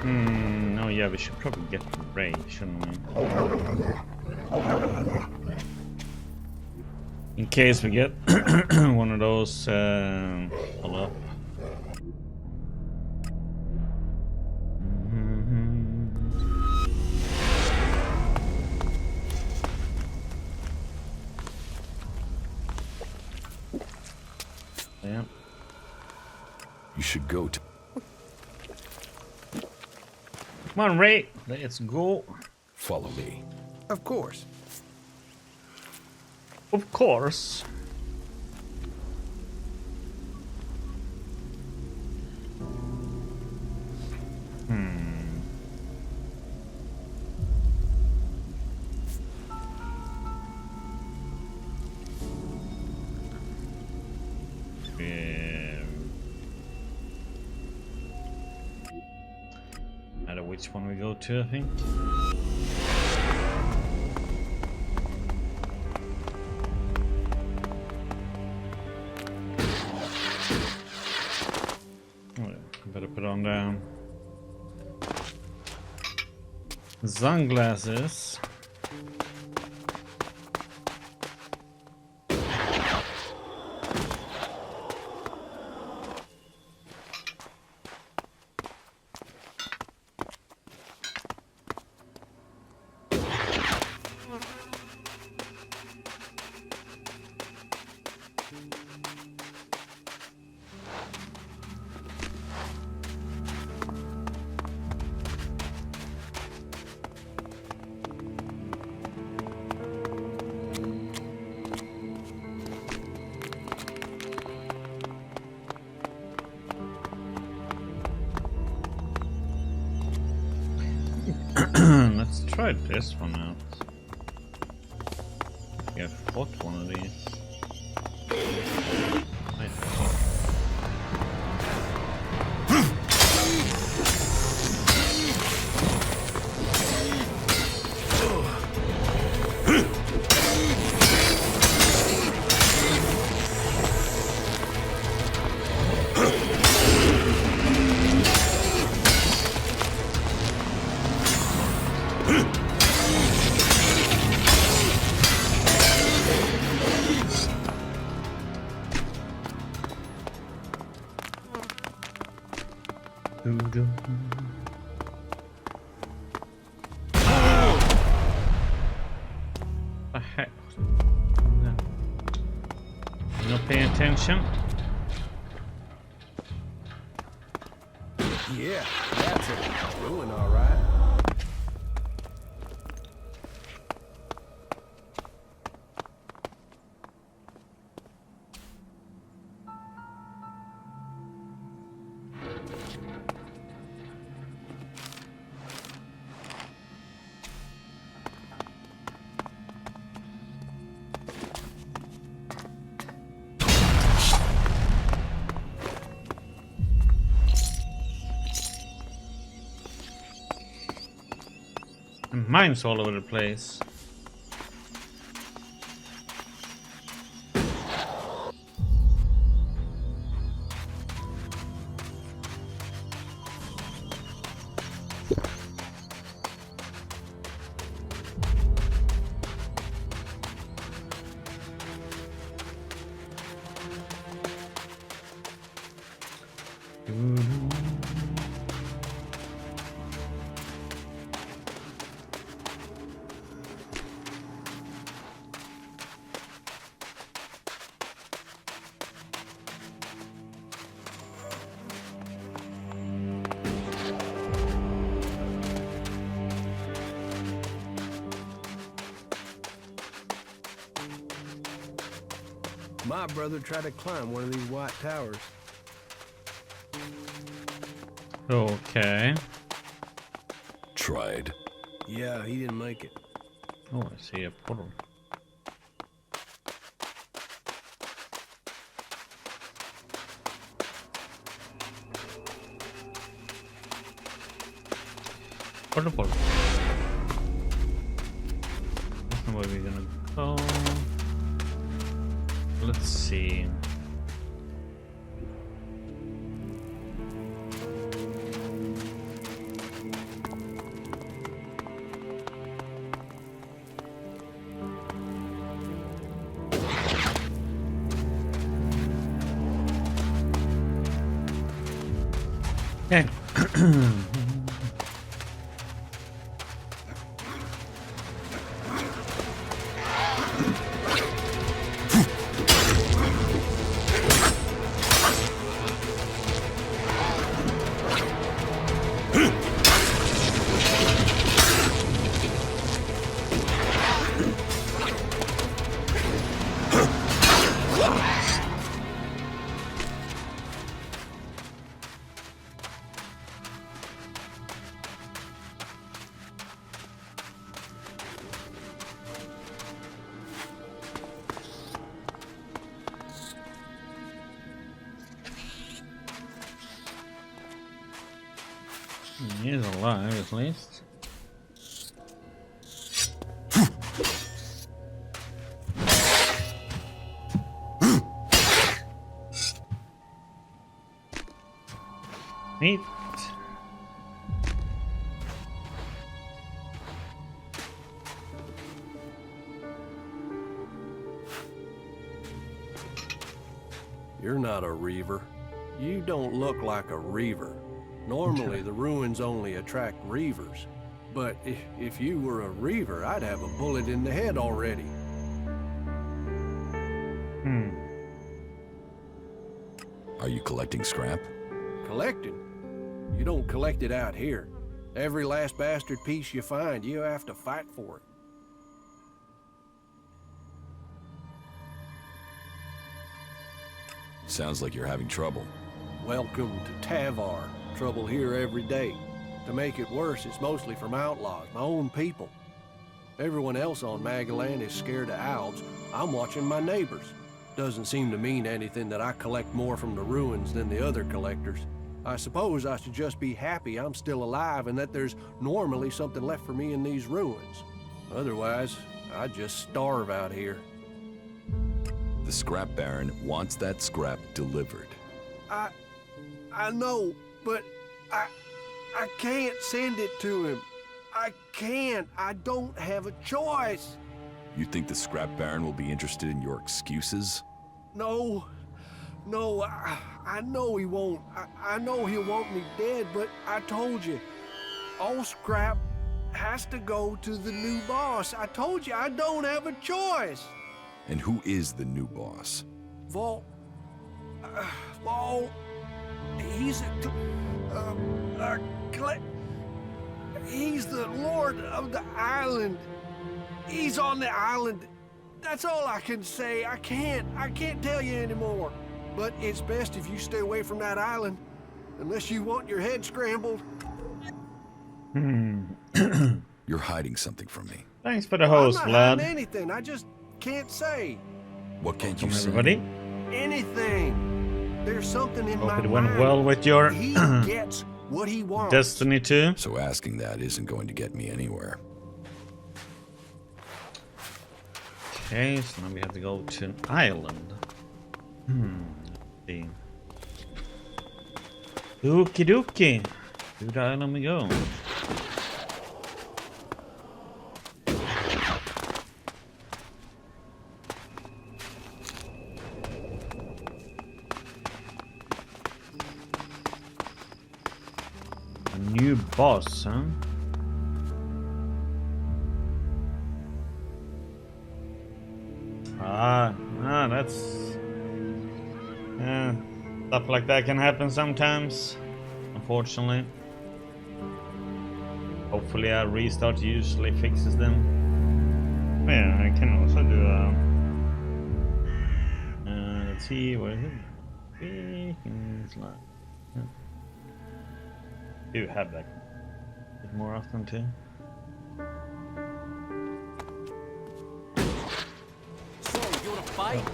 Oh yeah, we should probably get the ray, shouldn't we? In case we get one of those, hold up. Yeah. You should go to. Come on, Ray, let's go. Follow me. Of course. Of course. Matter which one we go to, I think. Better put on the sunglasses. Let's try this one out. Yeah, I've fought one of these. The heck? Not paying attention. Yeah, that's a ruin, all right. Mine's all over the place. My brother tried to climb one of these white towers. Okay. Tried. Yeah, he didn't make it. Oh, I see a portal. Portal. That's not where we're gonna go. Let's see. Okay. He's alive, at least. Neat. You're not a reaver. You don't look like a reaver. Normally, the ruins only attract reavers. But if you were a reaver, I'd have a bullet in the head already. Are you collecting scrap? Collecting? You don't collect it out here. Every last bastard piece you find, you have to fight for it. Sounds like you're having trouble. Welcome to Tavar. Trouble here every day. To make it worse, it's mostly from outlaws, my own people. Everyone else on Magalan is scared of owls. I'm watching my neighbors. Doesn't seem to mean anything that I collect more from the ruins than the other collectors. I suppose I should just be happy I'm still alive and that there's normally something left for me in these ruins. Otherwise, I'd just starve out here. The scrap baron wants that scrap delivered. I know, but I can't send it to him. I can't. I don't have a choice. You think the scrap baron will be interested in your excuses? No, I know he won't. I know he'll want me dead, but I told you, all scrap has to go to the new boss. I told you, I don't have a choice. And who is the new boss? Vol, he's he's the lord of the island. He's on the island. That's all I can say. I can't tell you anymore. But it's best if you stay away from that island, unless you want your head scrambled. You're hiding something from me. Thanks for the host, I'm not Vlad. hiding anything. I just can't say What can't you Welcome, say? everybody. anything. There's something in my Hope it went mind. well with your He gets what he wants. Destiny 2. So asking that isn't going to get me anywhere. Okay, so now we have to go to an island. Let's see. Okie dokie. To the island we go. A new boss, huh? That's stuff like that can happen sometimes, unfortunately. Hopefully a restart usually fixes them. Yeah, I can also do let's see, what is it? Yeah. Do have that a bit more often too. You wanna fight?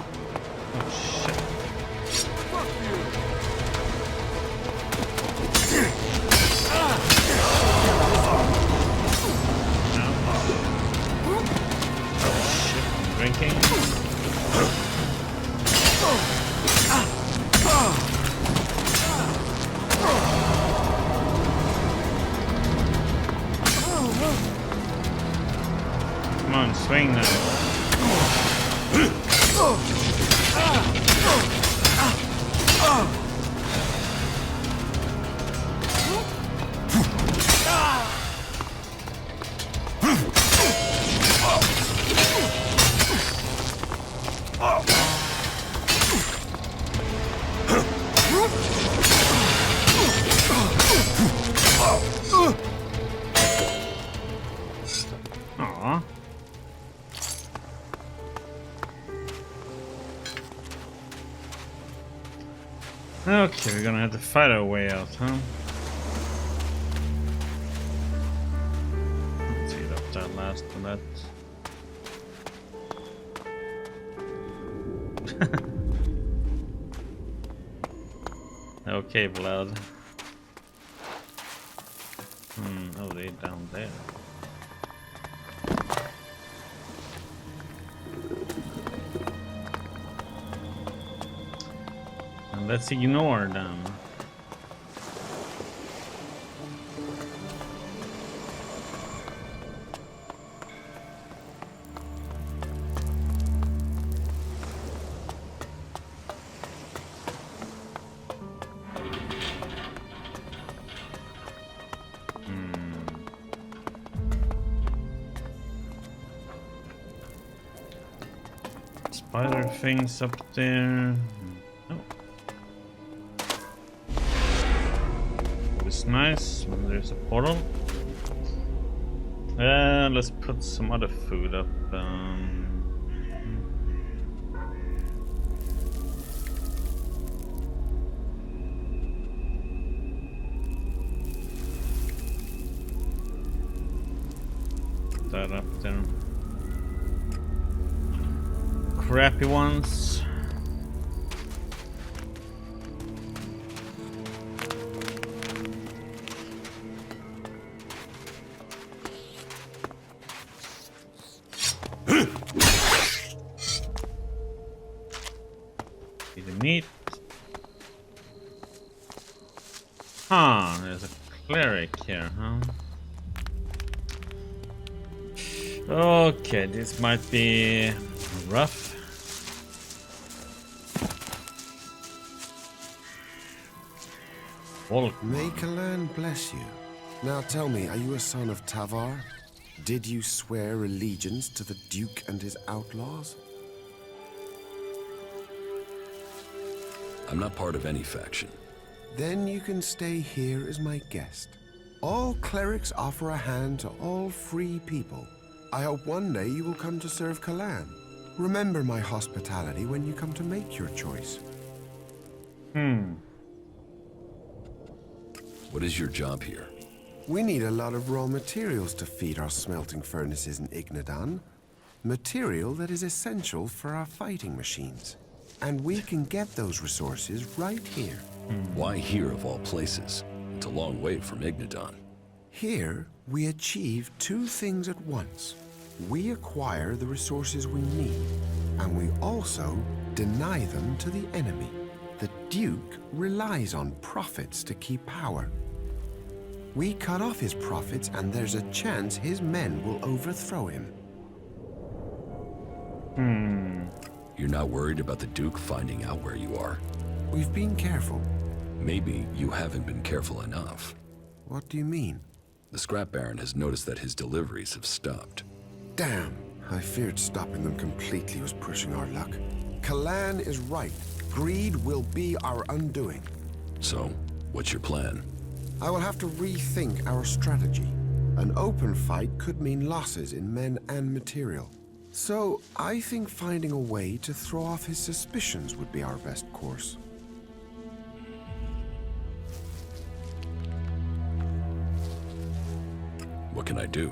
Oh shit. Fuck you! Shit, drinking. Come on, swing now. Okay, we're gonna have to fight our way out, huh? Let's see up that last one. That. Okay, blood. Oh, they're down there. And let's ignore them. Spider things up there. Oh. It's nice. There's a portal. Let's put some other food up. Put that up there. Crappy ones. See the meat. Huh, there's a cleric here, huh? Okay, this might be rough. May Kalan bless you. Now tell me, are you a son of Tavar? Did you swear allegiance to the Duke and his outlaws? I'm not part of any faction. Then you can stay here as my guest. All clerics offer a hand to all free people. I hope one day you will come to serve Kalan. Remember my hospitality when you come to make your choice. What is your job here? We need a lot of raw materials to feed our smelting furnaces in Ignadan. Material that is essential for our fighting machines. And we can get those resources right here. Why here of all places? It's a long way from Ignadan. Here, we achieve two things at once. We acquire the resources we need, and we also deny them to the enemy. The Duke relies on profits to keep power. We cut off his profits, and there's a chance his men will overthrow him. You're not worried about the Duke finding out where you are? We've been careful. Maybe you haven't been careful enough. What do you mean? The Scrap Baron has noticed that his deliveries have stopped. Damn, I feared stopping them completely was pushing our luck. Kalan is right. Greed will be our undoing. So, what's your plan? I will have to rethink our strategy. An open fight could mean losses in men and material. So, I think finding a way to throw off his suspicions would be our best course. What can I do?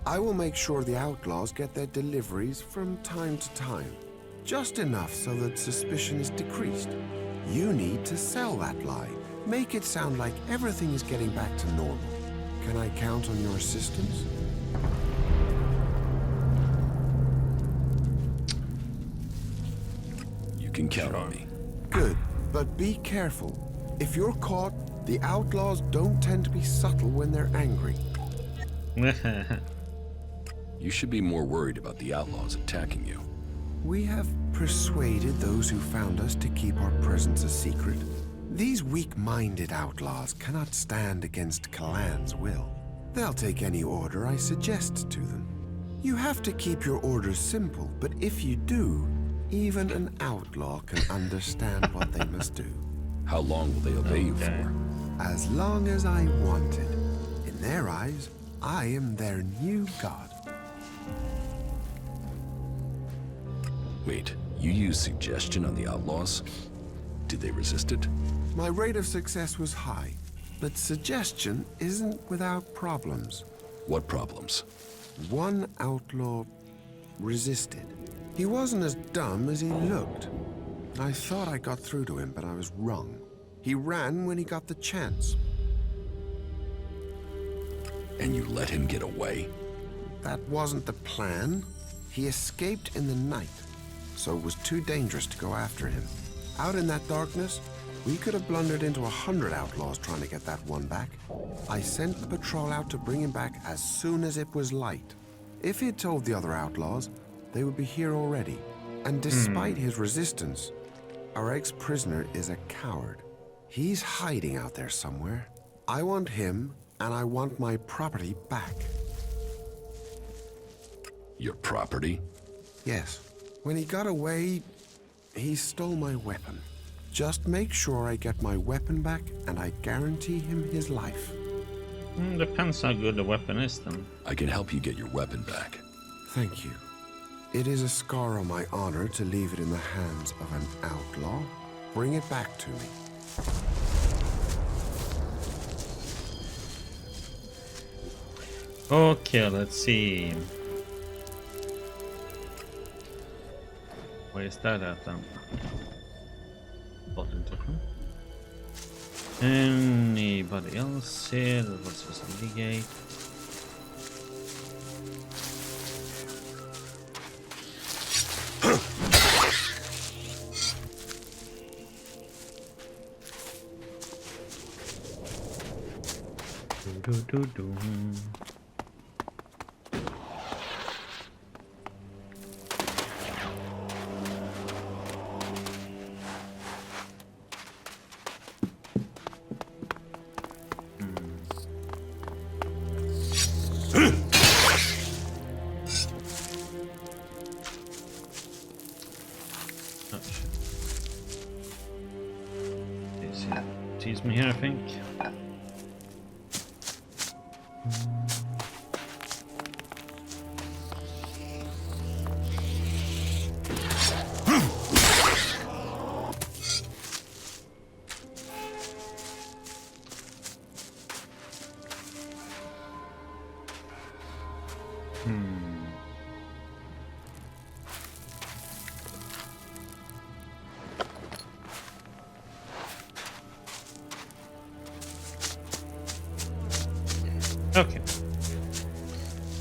I will make sure the outlaws get their deliveries from time to time. Just enough so that suspicion is decreased. You need to sell that lie. Make it sound like everything is getting back to normal. Can I count on your assistance? You can count on me. Good, but be careful. If you're caught, the outlaws don't tend to be subtle when they're angry. You should be more worried about the outlaws attacking you. We have persuaded those who found us to keep our presence a secret. These weak-minded outlaws cannot stand against Kalan's will. They'll take any order I suggest to them. You have to keep your orders simple, but if you do, even an outlaw can understand what they must do. How long will they obey you for? As long as I wanted. In their eyes, I am their new god. Wait, you used suggestion on the outlaws? Did they resist it? My rate of success was high, but suggestion isn't without problems. What problems? One outlaw resisted. He wasn't as dumb as he looked. I thought I got through to him, but I was wrong. He ran when he got the chance. And you let him get away? That wasn't the plan. He escaped in the night, so it was too dangerous to go after him. Out in that darkness, we could have blundered into 100 outlaws trying to get that one back. I sent the patrol out to bring him back as soon as it was light. If he'd told the other outlaws, they would be here already. And despite his resistance, our ex-prisoner is a coward. He's hiding out there somewhere. I want him, and I want my property back. Your property? Yes. When he got away, he stole my weapon. Just make sure I get my weapon back, and I guarantee him his life. Depends how good the weapon is, then. I can help you get your weapon back. Thank you. It is a scar on my honor to leave it in the hands of an outlaw. Bring it back to me. Okay, let's see. Where is that at then? Bottom token. Anybody else here? What's this ligate? Do. Tease me here, I think. Okay.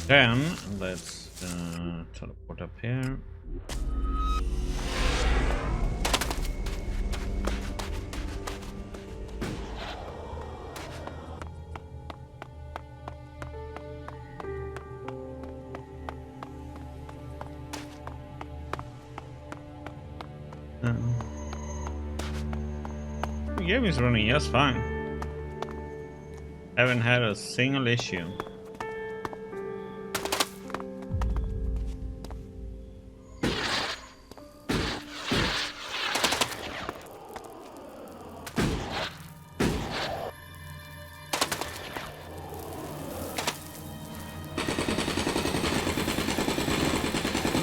Then let's teleport up here. The game is running just fine. Haven't had a single issue. We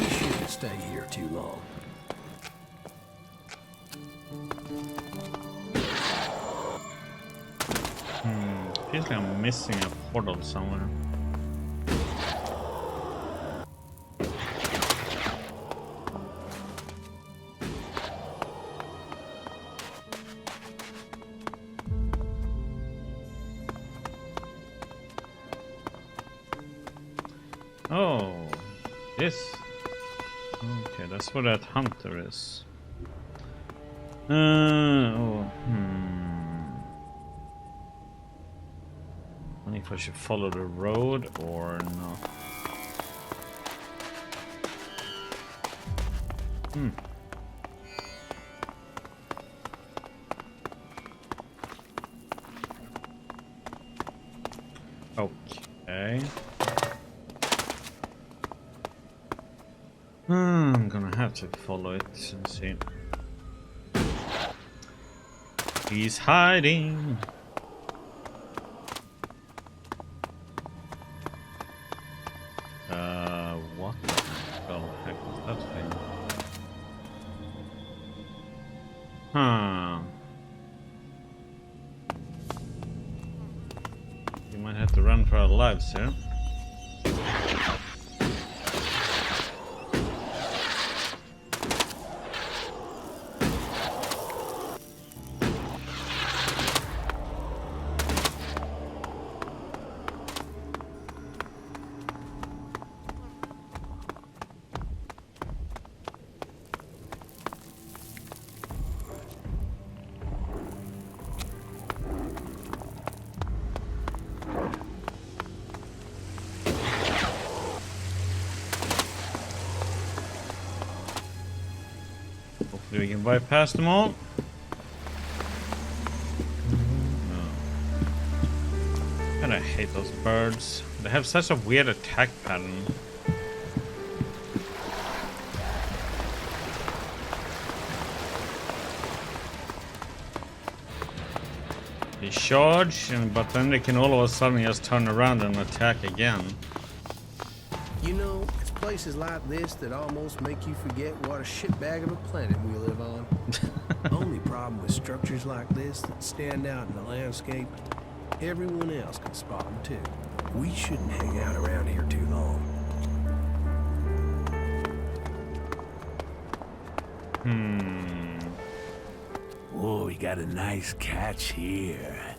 shouldn't stay here too long. Feels like I'm missing a portal somewhere. Oh, this. Okay, that's where that hunter is. If I should follow the road or not. Okay. I'm gonna have to follow it and see. He's hiding. What the heck was that thing? Huh. Might have to run for our lives here. Hopefully we can bypass them all. And I hate those birds. They have such a weird attack pattern. They charge, but then they can all of a sudden just turn around and attack again. You know, it's places like this that almost make you forget what a shitbag of a planet we live on. Only problem with structures like this that stand out in the landscape, everyone else can spot them too. We shouldn't hang out around here too long. Oh, we got a nice catch here.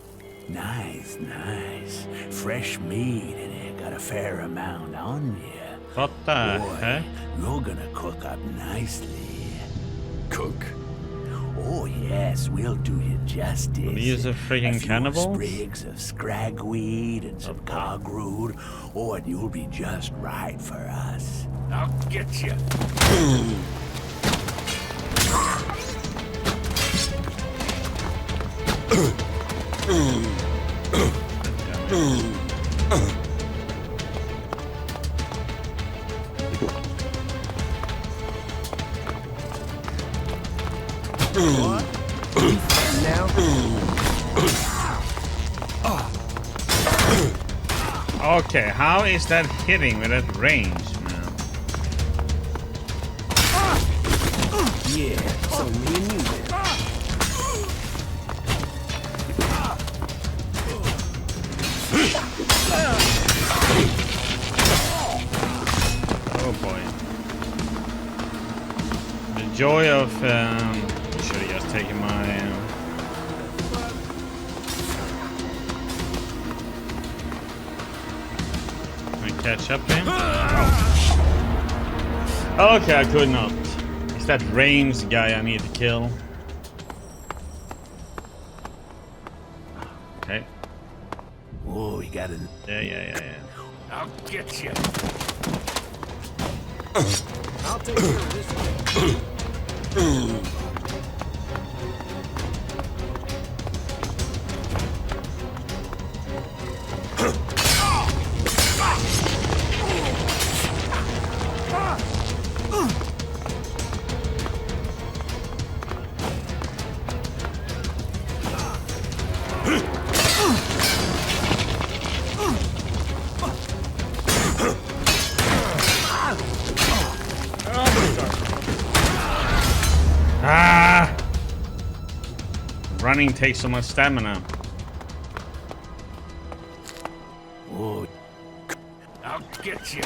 Nice, nice. Fresh meat in it. Got a fair amount on you. What the Boy, heck? you're gonna cook up nicely. Cook? Oh yes, we'll do you justice. He's a freaking few cannibal? Sprigs of scragweed and some cogroot. Oh, and you'll be just right for us. I'll get you. What? Now? Okay, how is that hitting with that range, man? Yeah, so me and you then. Oh boy. The joy of should have just taken my catch up him. Oh. Okay, I could not. It's that range guy I need to kill. Okay. Oh, we got a... Yeah. I'll get you. I'll take care of this one. Running takes so much stamina. Oh, I'll get you.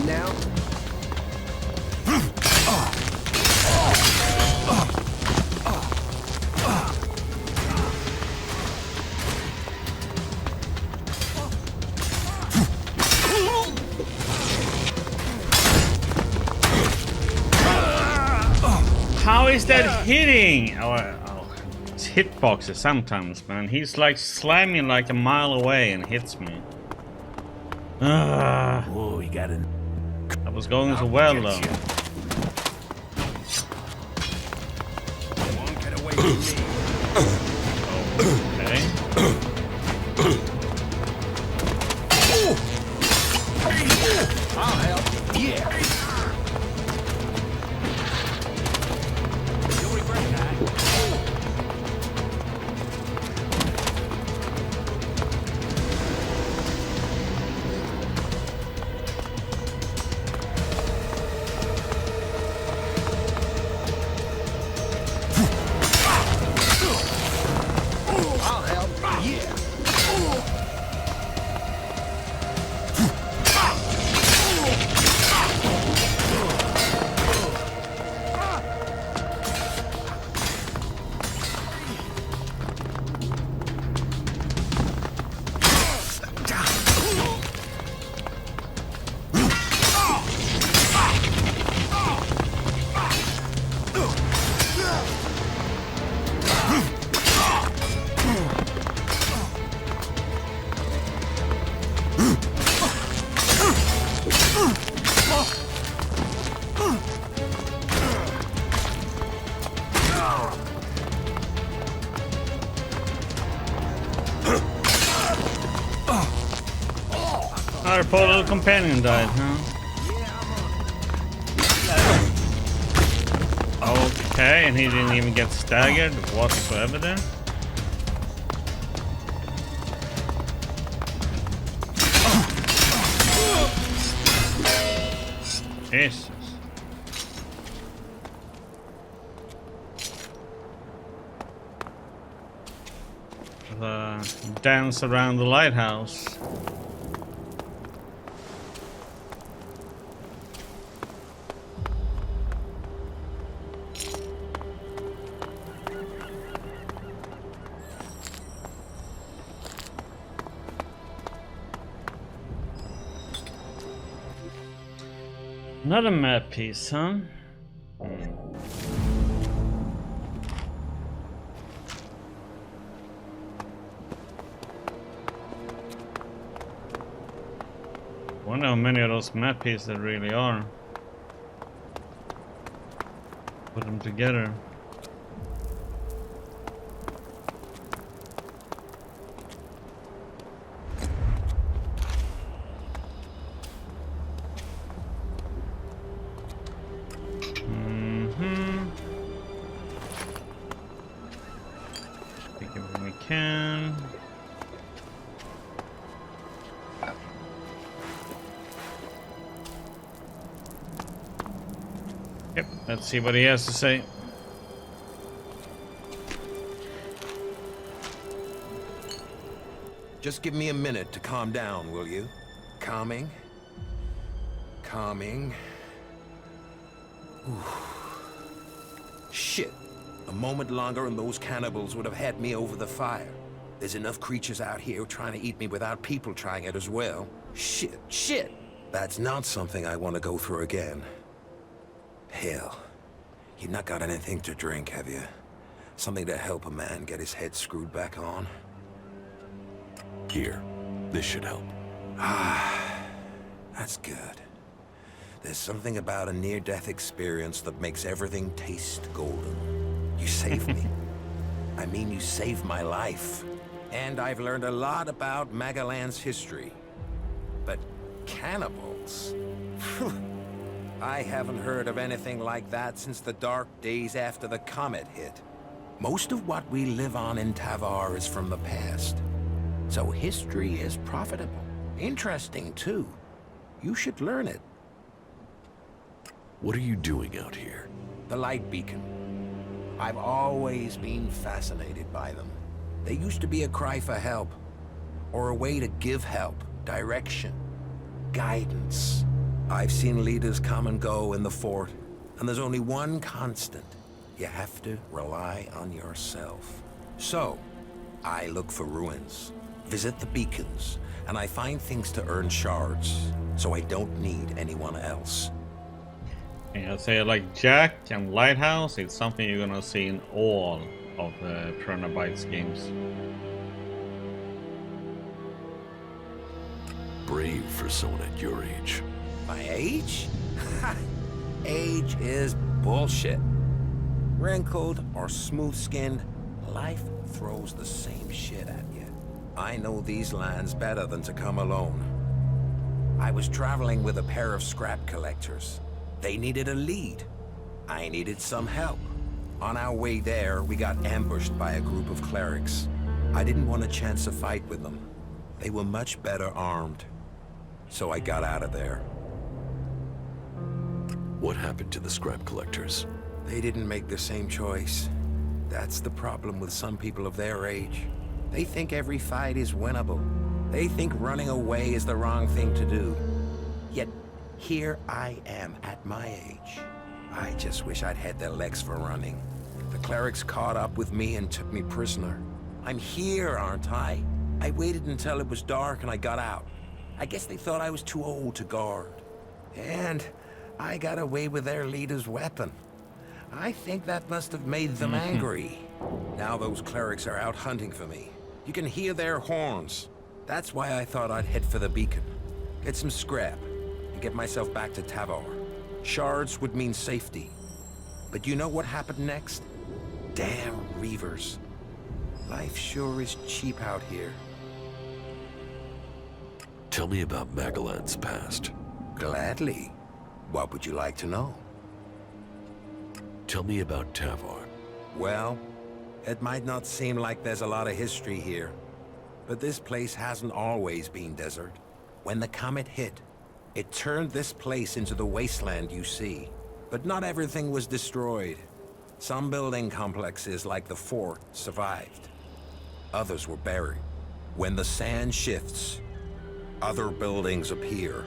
Now? How is that hitting? It's hitboxes sometimes, man. He's like slamming like a mile away and hits me. Oh, we got a... That was going so well though. Okay. I'll help. Yeah. You'll regret that. I'll help. Yeah. Our poor little companion died, huh? Okay, and he didn't even get staggered whatsoever there. Jesus. The dance around the lighthouse. Another map piece, huh? Wonder how many of those map pieces there really are. Put them together. Take everything we can. Yep, let's see what he has to say. Just give me a minute to calm down, will you? Calming. Calming. Whew. Shit. A moment longer and those cannibals would have had me over the fire. There's enough creatures out here trying to eat me without people trying it as well. Shit. Shit. That's not something I want to go through again. Hell. You've not got anything to drink, have you? Something to help a man get his head screwed back on? Here, this should help. Ah, that's good. There's something about a near-death experience that makes everything taste golden. You saved me. I mean, you saved my life. And I've learned a lot about Magalan's history. But cannibals? I haven't heard of anything like that since the dark days after the comet hit. Most of what we live on in Tavar is from the past. So history is profitable. Interesting, too. You should learn it. What are you doing out here? The light beacon. I've always been fascinated by them. They used to be a cry for help. Or a way to give help, direction, guidance. I've seen leaders come and go in the fort, and there's only one constant. You have to rely on yourself. So, I look for ruins, visit the beacons, and I find things to earn shards, so I don't need anyone else. Yeah, I'd say like Jack and Lighthouse, it's something you're gonna see in all of the Piranha Bytes games. Brave for someone at your age. My age? Ha! Age is bullshit. Wrinkled or smooth-skinned, life throws the same shit at you. I know these lands better than to come alone. I was traveling with a pair of scrap collectors. They needed a lead. I needed some help. On our way there, we got ambushed by a group of clerics. I didn't want a chance to fight with them. They were much better armed. So I got out of there. What happened to the scrap collectors? They didn't make the same choice. That's the problem with some people of their age. They think every fight is winnable. They think running away is the wrong thing to do. Yet, here I am at my age. I just wish I'd had their legs for running. The clerics caught up with me and took me prisoner. I'm here, aren't I? I waited until it was dark and I got out. I guess they thought I was too old to guard. And I got away with their leader's weapon. I think that must have made them angry. Now those clerics are out hunting for me. You can hear their horns. That's why I thought I'd head for the beacon. Get some scrap, and get myself back to Tavar. Shards would mean safety. But you know what happened next? Damn Reavers. Life sure is cheap out here. Tell me about Magellan's past. Gladly. What would you like to know? Tell me about Tavar. Well, it might not seem like there's a lot of history here, but this place hasn't always been desert. When the comet hit, it turned this place into the wasteland you see. But not everything was destroyed. Some building complexes, like the fort, survived. Others were buried. When the sand shifts, other buildings appear.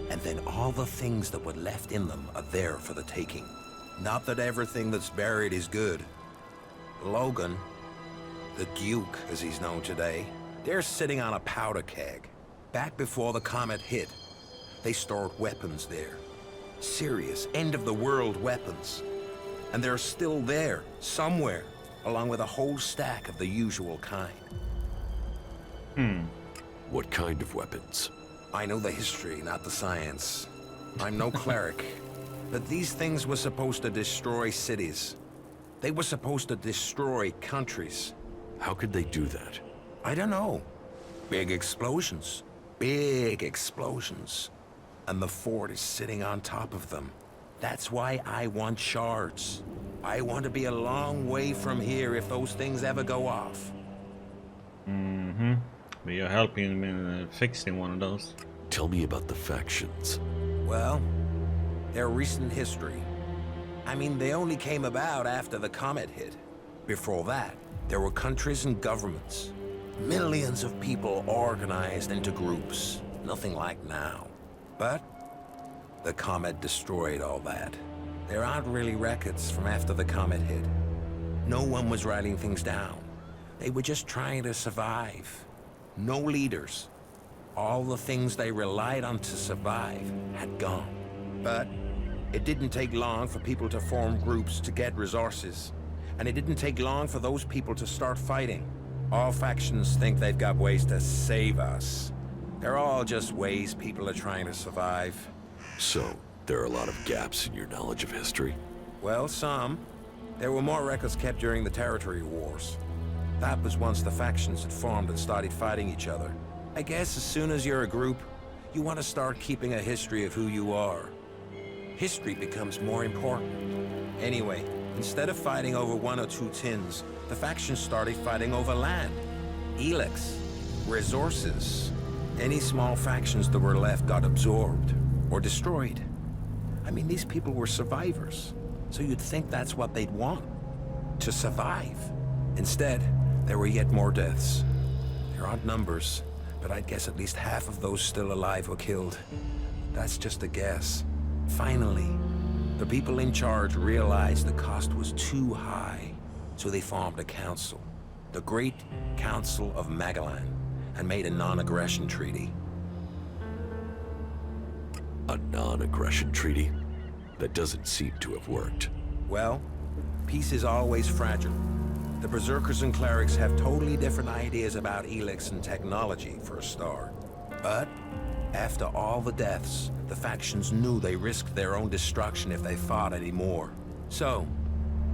And then all the things that were left in them are there for the taking. Not that everything that's buried is good. Logan, the Duke as he's known today, they're sitting on a powder keg. Back before the comet hit, they stored weapons there. Serious, end-of-the-world weapons. And they're still there, somewhere, along with a whole stack of the usual kind. What kind of weapons? I know the history, not the science. I'm no cleric. But these things were supposed to destroy cities. They were supposed to destroy countries. How could they do that? I don't know. Big explosions. Big explosions. And the fort is sitting on top of them. That's why I want shards. I want to be a long way from here if those things ever go off. But you're helping him in fixing one of those. Tell me about the factions. Well, they're recent history. I mean, they only came about after the comet hit. Before that, there were countries and governments. Millions of people organized into groups. Nothing like now. But the comet destroyed all that. There aren't really records from after the comet hit. No one was writing things down. They were just trying to survive. No leaders. All the things they relied on to survive had gone. But it didn't take long for people to form groups to get resources. And it didn't take long for those people to start fighting. All factions think they've got ways to save us. They're all just ways people are trying to survive. So, there are a lot of gaps in your knowledge of history? Well, some. There were more records kept during the territory wars. That was once the factions had formed and started fighting each other. I guess as soon as you're a group, you want to start keeping a history of who you are. History becomes more important. Anyway, instead of fighting over 1 or 2 tins, the factions started fighting over land. ELEX. Resources. Any small factions that were left got absorbed or destroyed. I mean, these people were survivors, so you'd think that's what they'd want. To survive. Instead, there were yet more deaths. There aren't numbers, but I'd guess at least half of those still alive were killed. That's just a guess. Finally, the people in charge realized the cost was too high, so they formed a council, the Great Council of Magellan, and made a non-aggression treaty. A non-aggression treaty? That doesn't seem to have worked. Well, peace is always fragile. The Berserkers and Clerics have totally different ideas about ELEX and technology, for a start. But after all the deaths, the factions knew they risked their own destruction if they fought anymore. So,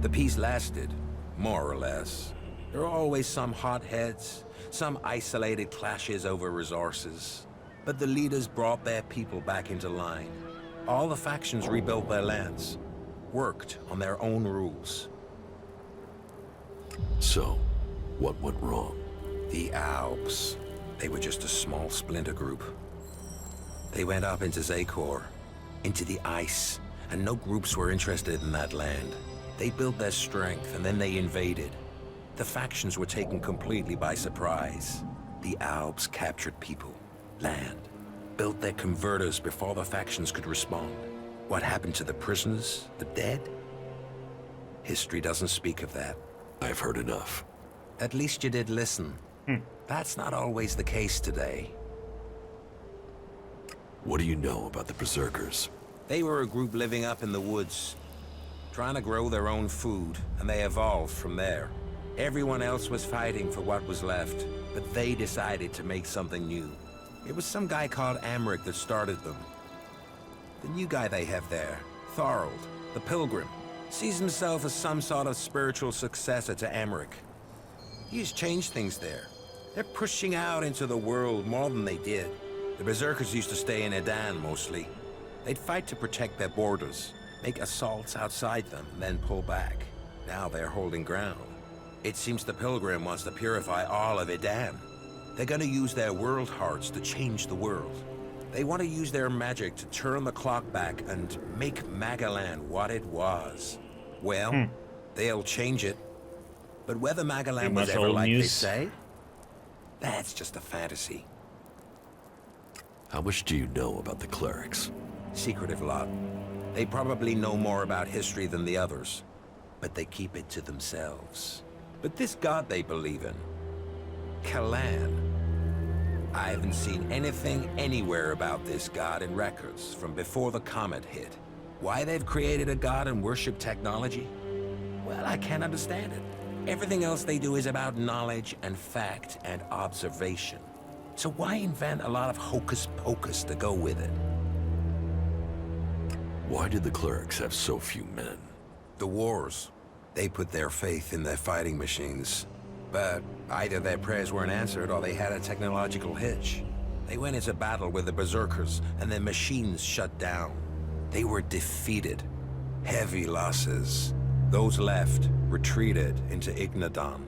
The peace lasted, more or less. There are always some hotheads, some isolated clashes over resources. But the leaders brought their people back into line. All the factions rebuilt their lands, worked on their own rules. So, what went wrong? The Alps. They were just a small splinter group. They went up into Zakor, into the ice, and no groups were interested in that land. They built their strength, and then they invaded. The factions were taken completely by surprise. The Alps captured people, land, built their converters before the factions could respond. What happened to the prisoners, the dead? History doesn't speak of that. I've heard enough. At least you did listen. That's not always the case today. What do you know about the Berserkers? They were a group living up in the woods, trying to grow their own food, and they evolved from there. Everyone else was fighting for what was left, but they decided to make something new. It was some guy called Amric that started them. The new guy they have there, Thorold, the Pilgrim, sees himself as some sort of spiritual successor to Amric. He has changed things there. They're pushing out into the world more than they did. The Berserkers used to stay in Edan mostly. They'd fight to protect their borders, make assaults outside them, and then pull back. Now they're holding ground. It seems the Pilgrim wants to purify all of Edan. They're gonna use their world hearts to change the world. They want to use their magic to turn the clock back and make Magaland what it was. Well, they'll change it. But whether Magaland was ever like they say, that's just a fantasy. How much do you know about the Clerics? Secretive lot. They probably know more about history than the others, but they keep it to themselves. But this god they believe in, Kalan, I haven't seen anything anywhere about this god in records from before the comet hit. Why they've created a god and worship technology? Well, I can't understand it. Everything else they do is about knowledge and fact and observation. So why invent a lot of hocus pocus to go with it? Why did the Clerics have so few men? The wars. They put their faith in their fighting machines. But either their prayers weren't answered or they had a technological hitch. They went into battle with the Berserkers and their machines shut down. They were defeated. Heavy losses. Those left retreated into Ignadon.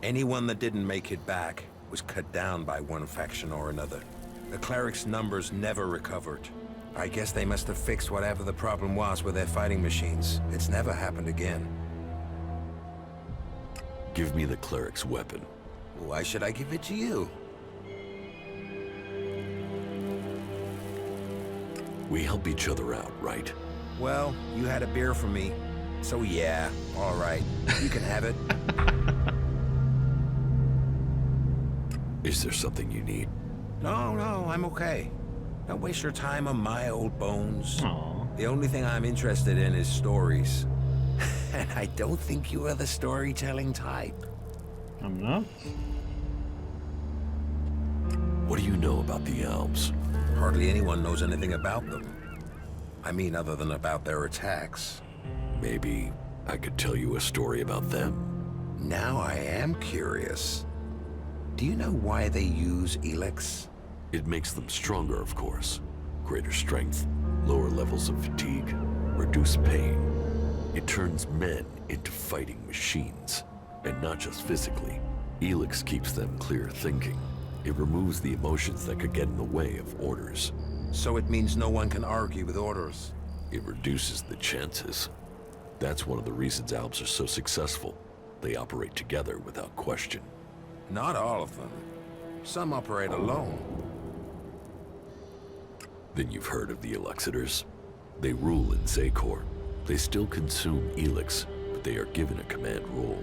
Anyone that didn't make it back was cut down by one faction or another. The Clerics' numbers never recovered. I guess they must have fixed whatever the problem was with their fighting machines. It's never happened again. Give me the Cleric's weapon. Why should I give it to you? We help each other out, right? Well, you had a beer for me. So yeah, all right. You can have it. Is there something you need? No, I'm okay. Don't waste your time on my old bones. Aww. The only thing I'm interested in is stories. And I don't think you are the storytelling type. I'm not. What do you know about the Alps? Hardly anyone knows anything about them. I mean, other than about their attacks. Maybe I could tell you a story about them. Now I am curious. Do you know why they use ELEX? It makes them stronger, of course. Greater strength, lower levels of fatigue, reduced pain. It turns men into fighting machines. And not just physically. ELEX keeps them clear thinking. It removes the emotions that could get in the way of orders. So it means no one can argue with orders. It reduces the chances. That's one of the reasons Alps are so successful. They operate together without question. Not all of them. Some operate alone. Then you've heard of the Elexitors. They rule in Zakor. They still consume ELEX, but they are given a command role.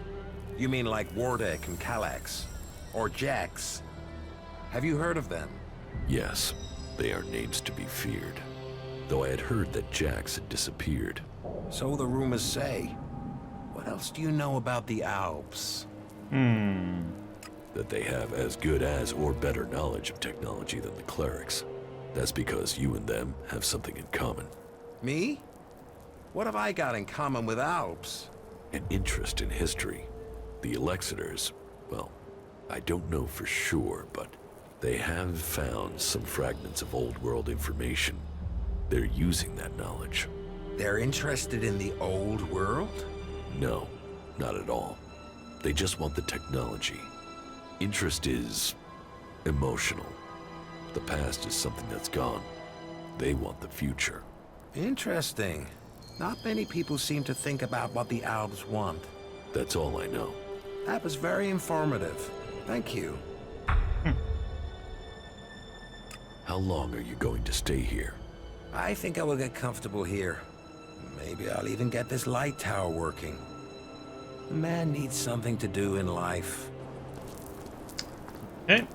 You mean like Wardek and Kallax? Or Jax? Have you heard of them? Yes, they are names to be feared. Though I had heard that Jax had disappeared. So the rumors say. What else do you know about the Alps? That they have as good as or better knowledge of technology than the Clerics. That's because you and them have something in common. Me? What have I got in common with Alps? an interest in history. The Elexiters, well, I don't know for sure, but they have found some fragments of old world information. They're using that knowledge. They're interested in the old world? No, not at all. They just want the technology. Interest is emotional. The past is something that's gone. They want the future. Interesting. Not many people seem to think about what the Alps want. That's all I know. That was very informative. Thank you. How long are you going to stay here? I think I will get comfortable here. Maybe I'll even get this light tower working. A man needs something to do in life. Okay.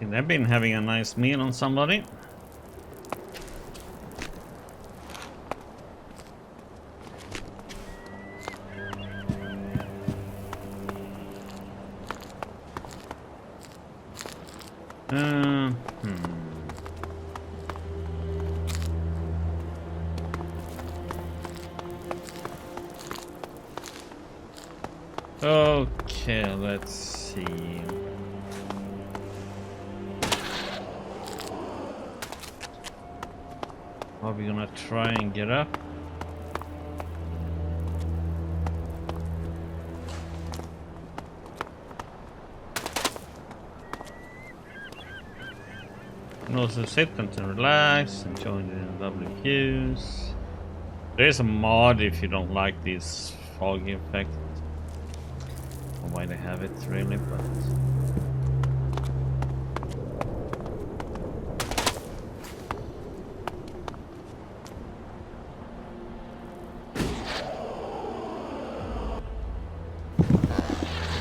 They've been having a nice meal on somebody. Okay, let's see. Are we gonna try and get up? And also sit and to relax and join the WQs. There is a mod if you don't like this foggy effect. I don't know why they have it really, but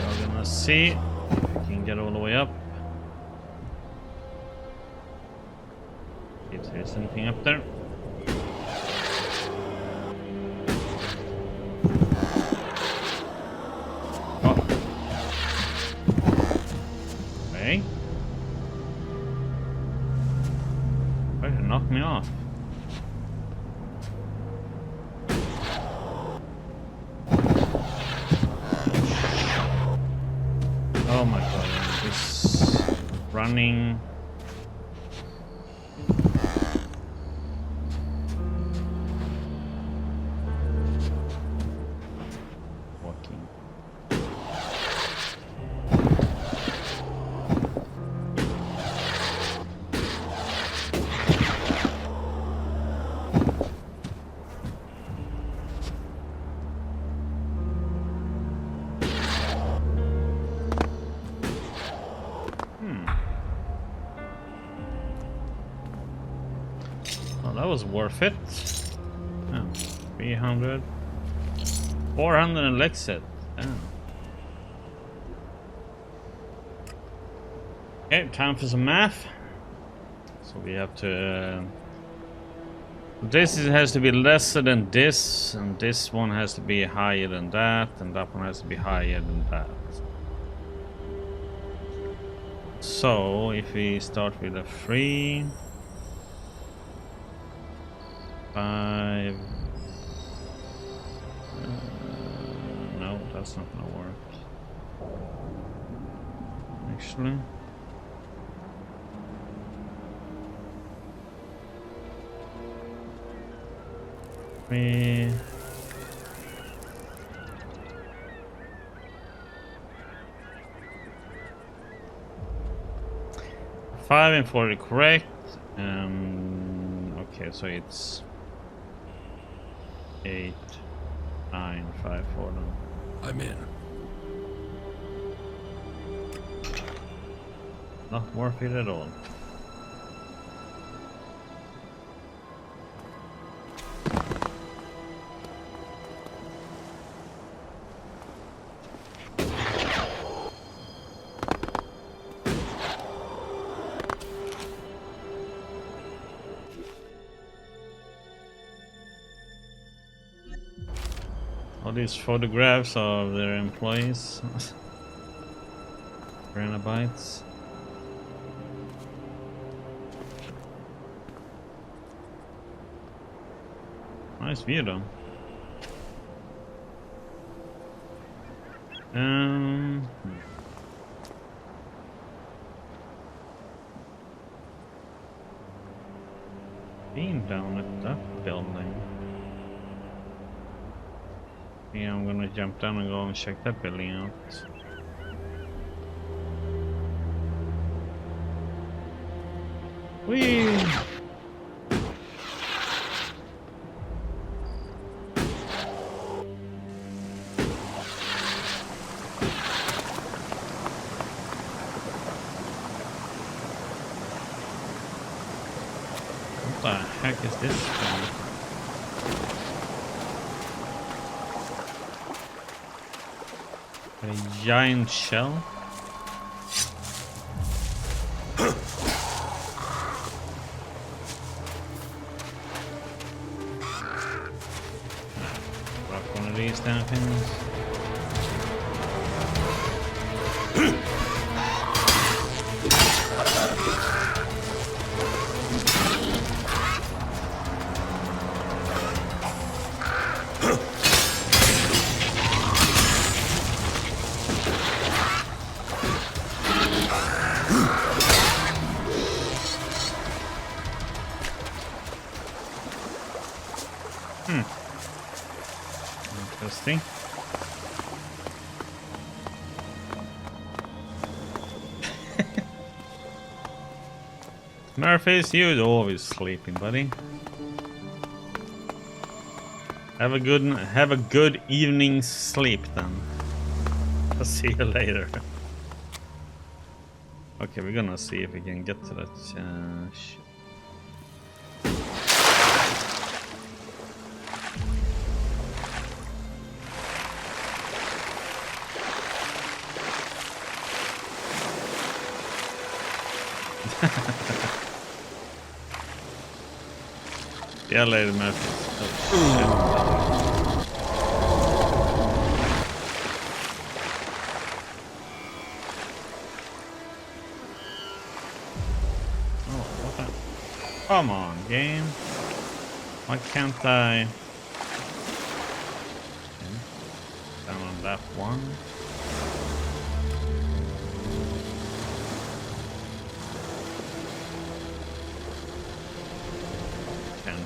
we're gonna see if we can get all the way up. If there's anything up there. Oh. Okay. Why did it knock me off? Oh my god, I'm just running. That was worth it. Oh, 300. 400 elixir. Damn. Okay, time for some math. So we have to... this has to be lesser than this, and this one has to be higher than that, and that one has to be higher than that. So, if we start with a 3... 5. No, that's not gonna work. Actually, we 5 and 4 are correct. Okay, so it's 8, 9, 5, 4. No. I'm in. Not worth it at all. All these photographs of their employees. Piranha Bytes. Nice view though. Being down at that building. Yeah, I'm gonna jump down and go and check that building out. Whee! What the heck is this thing? A giant shell? Grab one of these damn things. Interesting. Murphy's, you're always sleeping, buddy. Have a good evening's sleep then. I'll see you later. Okay, we're gonna see if we can get to that shit. Yeah, later, man. Oh, what the? Come on, game. Why can't I? Okay. Down on that one.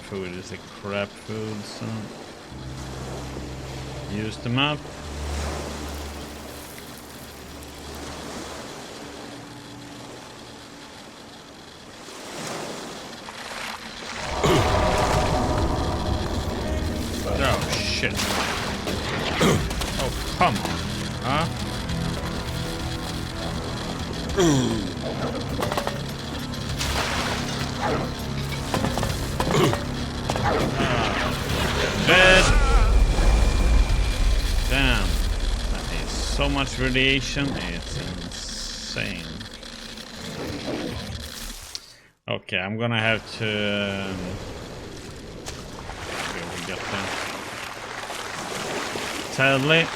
Food is a crap food, so use them up. Oh shit. Oh come on, huh? Dead. Damn. That is so much radiation. It's insane. Okay, I'm gonna have to. Where we get there? Sadly.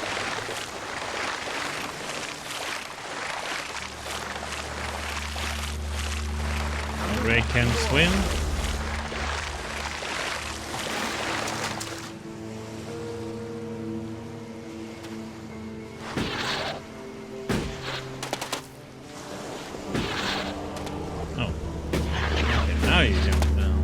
Ray can swim. Now you jump down.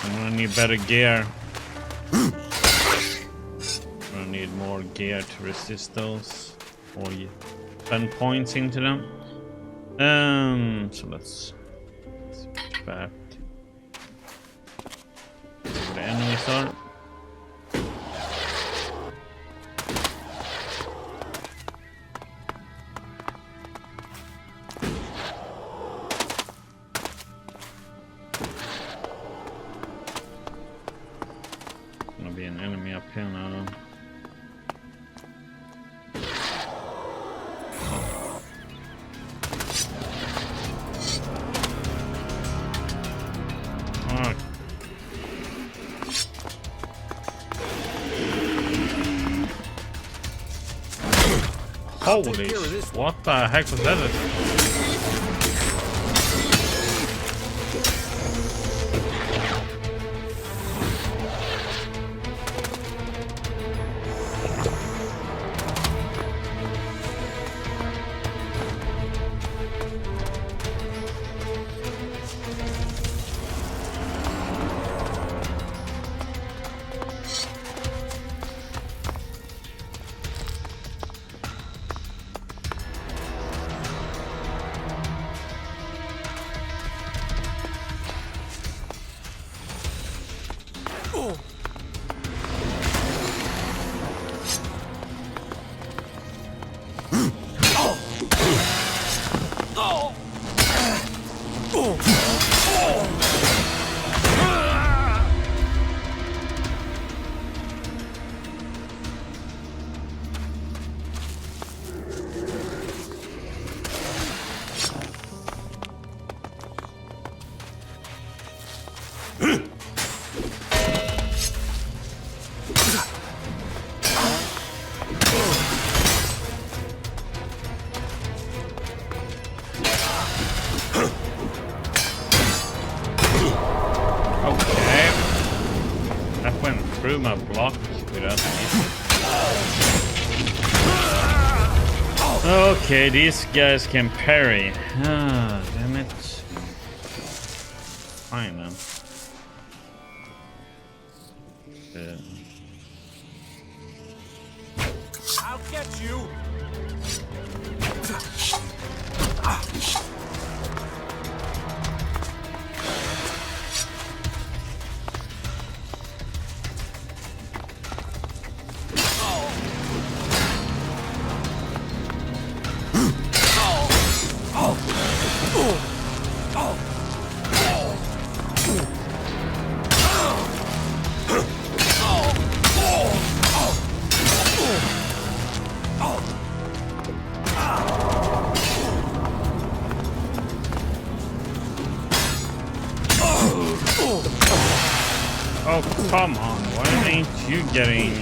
I'm gonna need better gear. I'm gonna need more gear to resist those. Or you spend points into them. So let's get back. See where the enemies are. Gonna be an enemy up here now. Oh. I'll take Holy care of this sh! What the heck was that? Through my block without missing. Okay, these guys can parry. Ah, damn it. Fine then. I'll get you. Oh, come on. Why ain't you getting...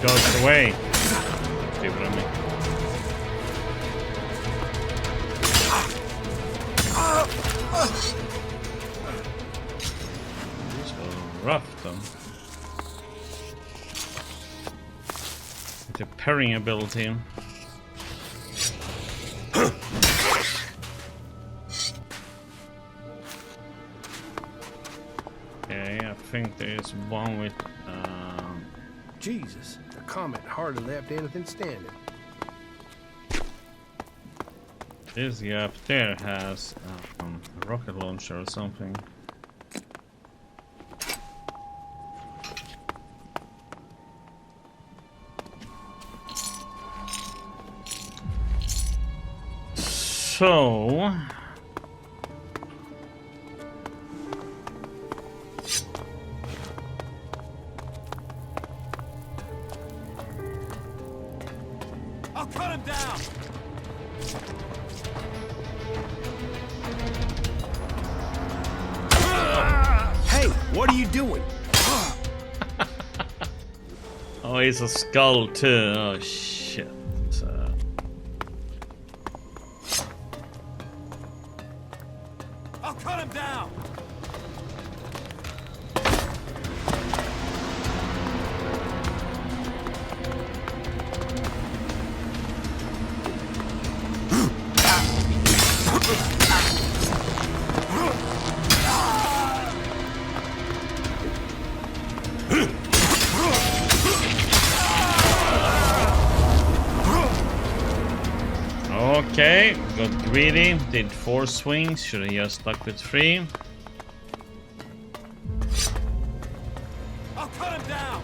Dodged away. Stupid on me. These are rough though. It's a parrying ability. Okay, I think there's one with Jesus, the comet hardly left anything standing. this guy up there has a rocket launcher or something. So I'll cut him down. Hey, what are you doing? oh, he's a skull too. Oh shit. I'll cut him down. Okay, got greedy, did 4 swings, should have just stuck with 3. I'll cut him down!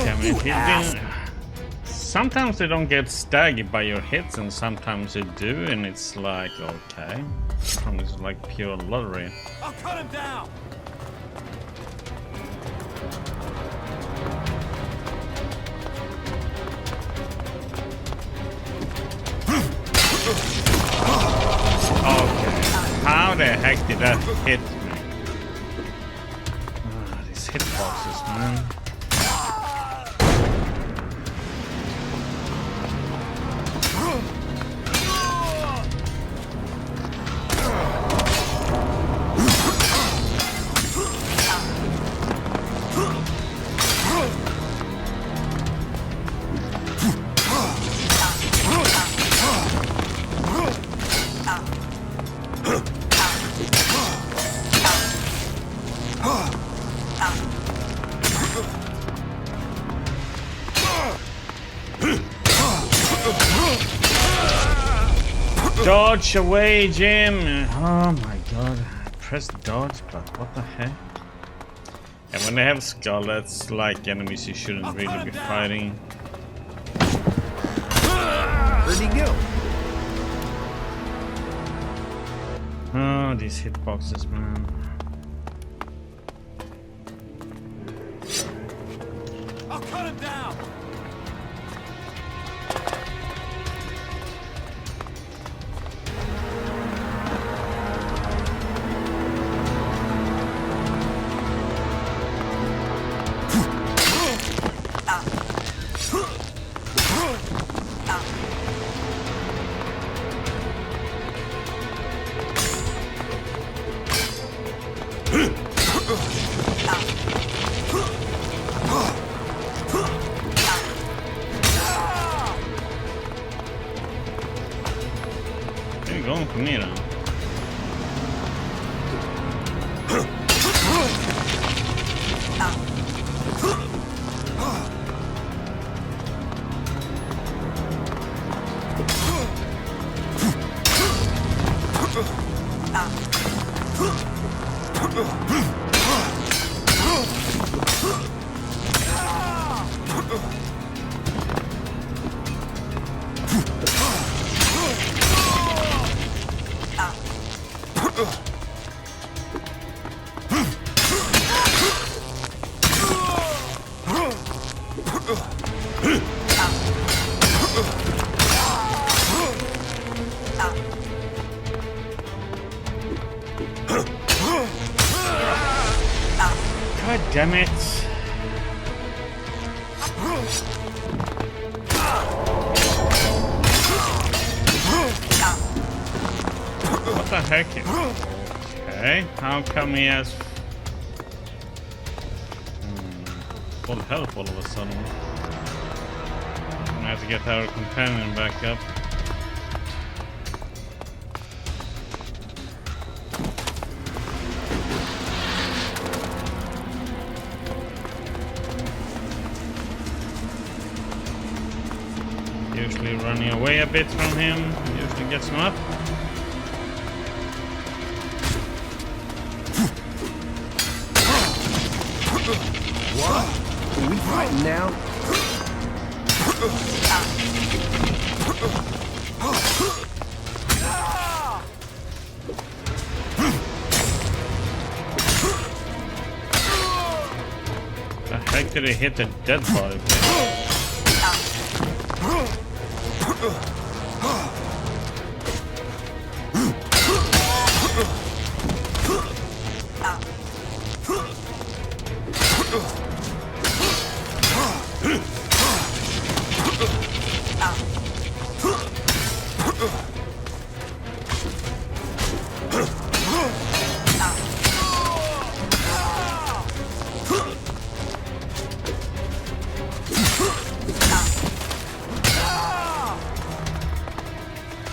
Damn it, he didn't. Sometimes they don't get staggered by your hits, and sometimes they do, and it's like, okay. Sometimes it's like pure lottery. I'll cut him down! Okay. How the heck did that hit me? These hitboxes, man. Dodge away, Jim! Oh my god. Press dodge, but what the heck? And when they have skull, that's like enemies you shouldn't really be fighting. Where'd he go? Oh, these hitboxes, man. I'll cut him down! Where are you going from here now? God damn it. What the heck? Okay, how come he has full health all of a sudden? I'm gonna have to get our companion back up. Usually running away a bit from him usually gets him up. What? Are we fighting now? The heck did he hit the dead body?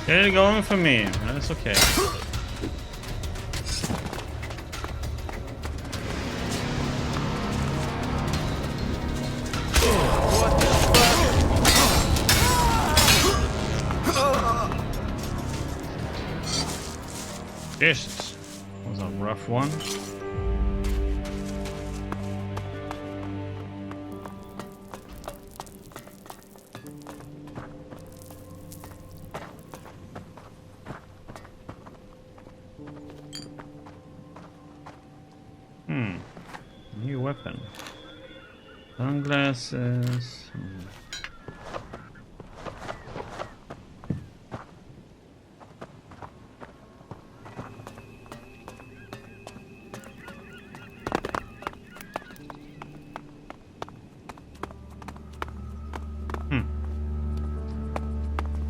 They're going for me. That's okay. Jesus, that was a rough one. New weapon. Sunglasses.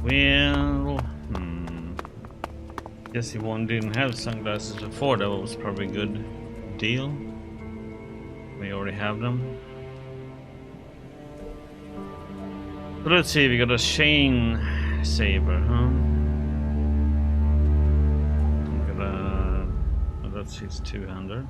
Well, guess if one didn't have sunglasses before, that was probably a good deal. We already have them. So let's see, we got a chain saber, huh? We got a, oh, that's his 200.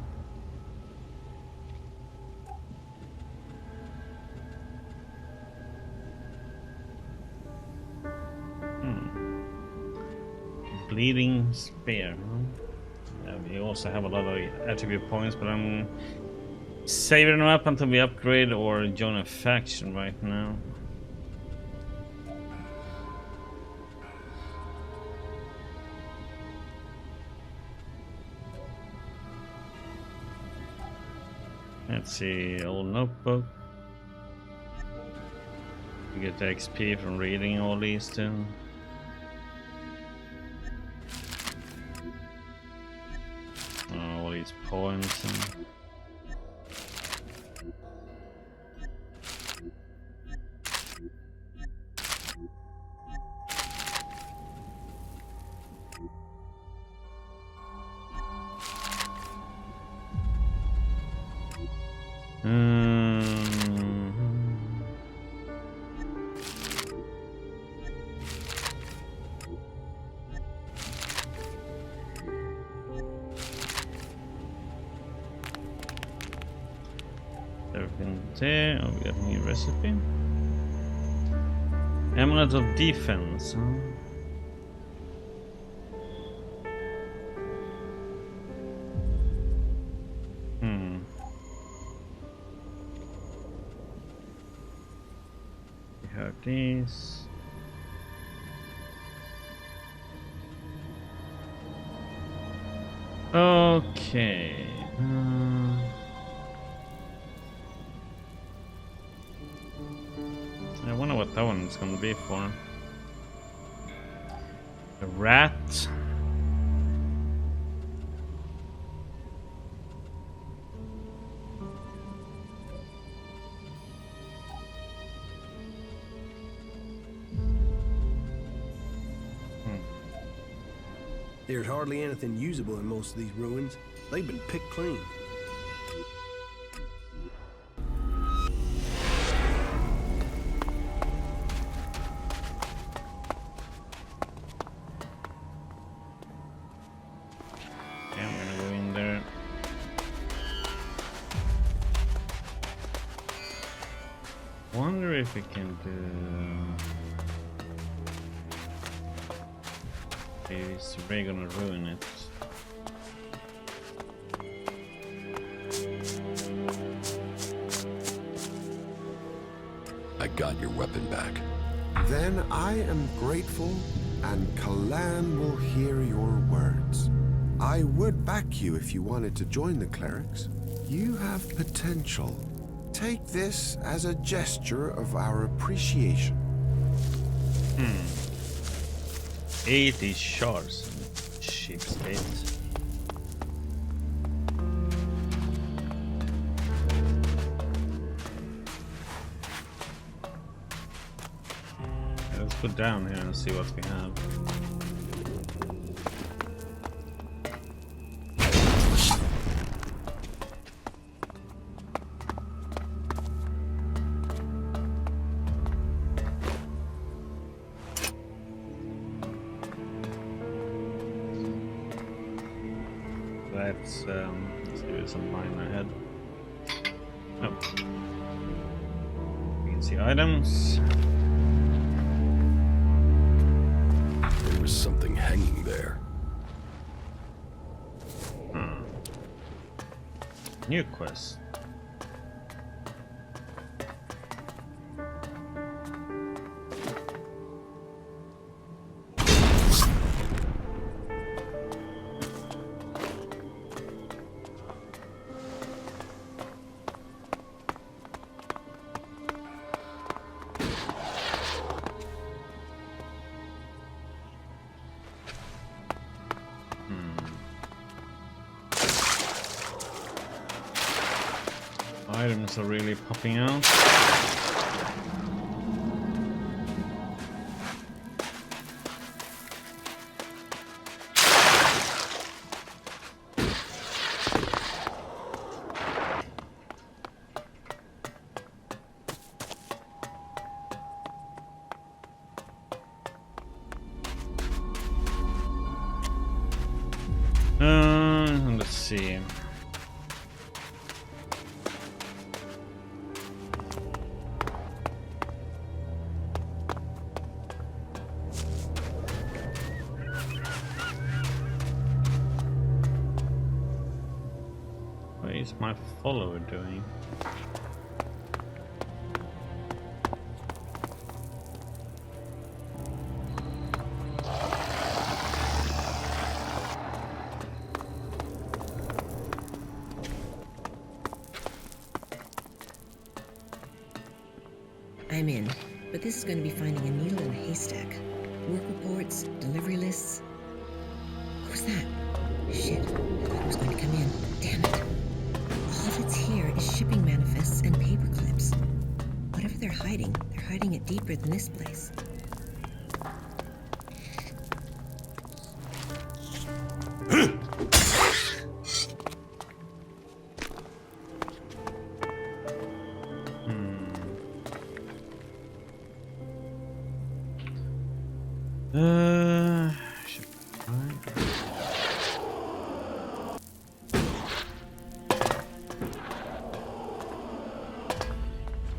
Bleeding spear, huh? Yeah, we also have a lot of attribute points, but I'm saving them up until we upgrade or join a faction right now. Let's see, old notebook. We get the XP from reading all these too. All these points and everything there. Oh, we got a new recipe. Amulet of defense, huh? We have these. Okay. I wonder what that one is going to be for. A rat. There's hardly anything usable in most of these ruins. They've been picked clean. Okay, I'm gonna go in there. Wonder if we can do. Is Ray gonna ruin it? I got your weapon back. Then I am grateful, and Kalan will hear your words. I would back you if you wanted to join the Clerics. You have potential. Take this as a gesture of our appreciation. 80 shards. Cheapskate. Let's put down here and see what we have. let's give it some line ahead. Oh. We can see items. There was something hanging there. New quest. Items are really popping out. Let's see. What is my follower doing? I'm in, but this is going to be finding a needle in a haystack. Work reports, delivery lists. Who's that? Shit, I thought it was going to come in. Damn it. All that's here is shipping manifests and paper clips. Whatever they're hiding it deeper than this place.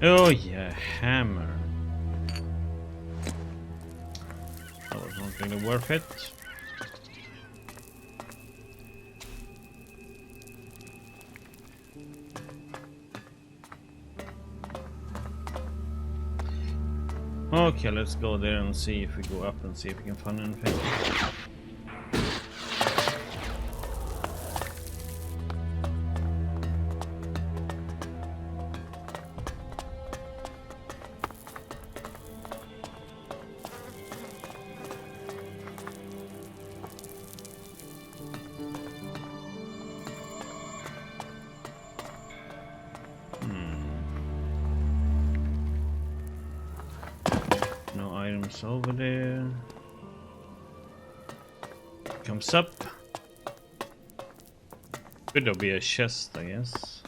Oh yeah, hammer. That was not really worth it. Okay, let's go there and see if we go up and see if we can find anything. No items over there. Comes up. Could be a chest, I guess.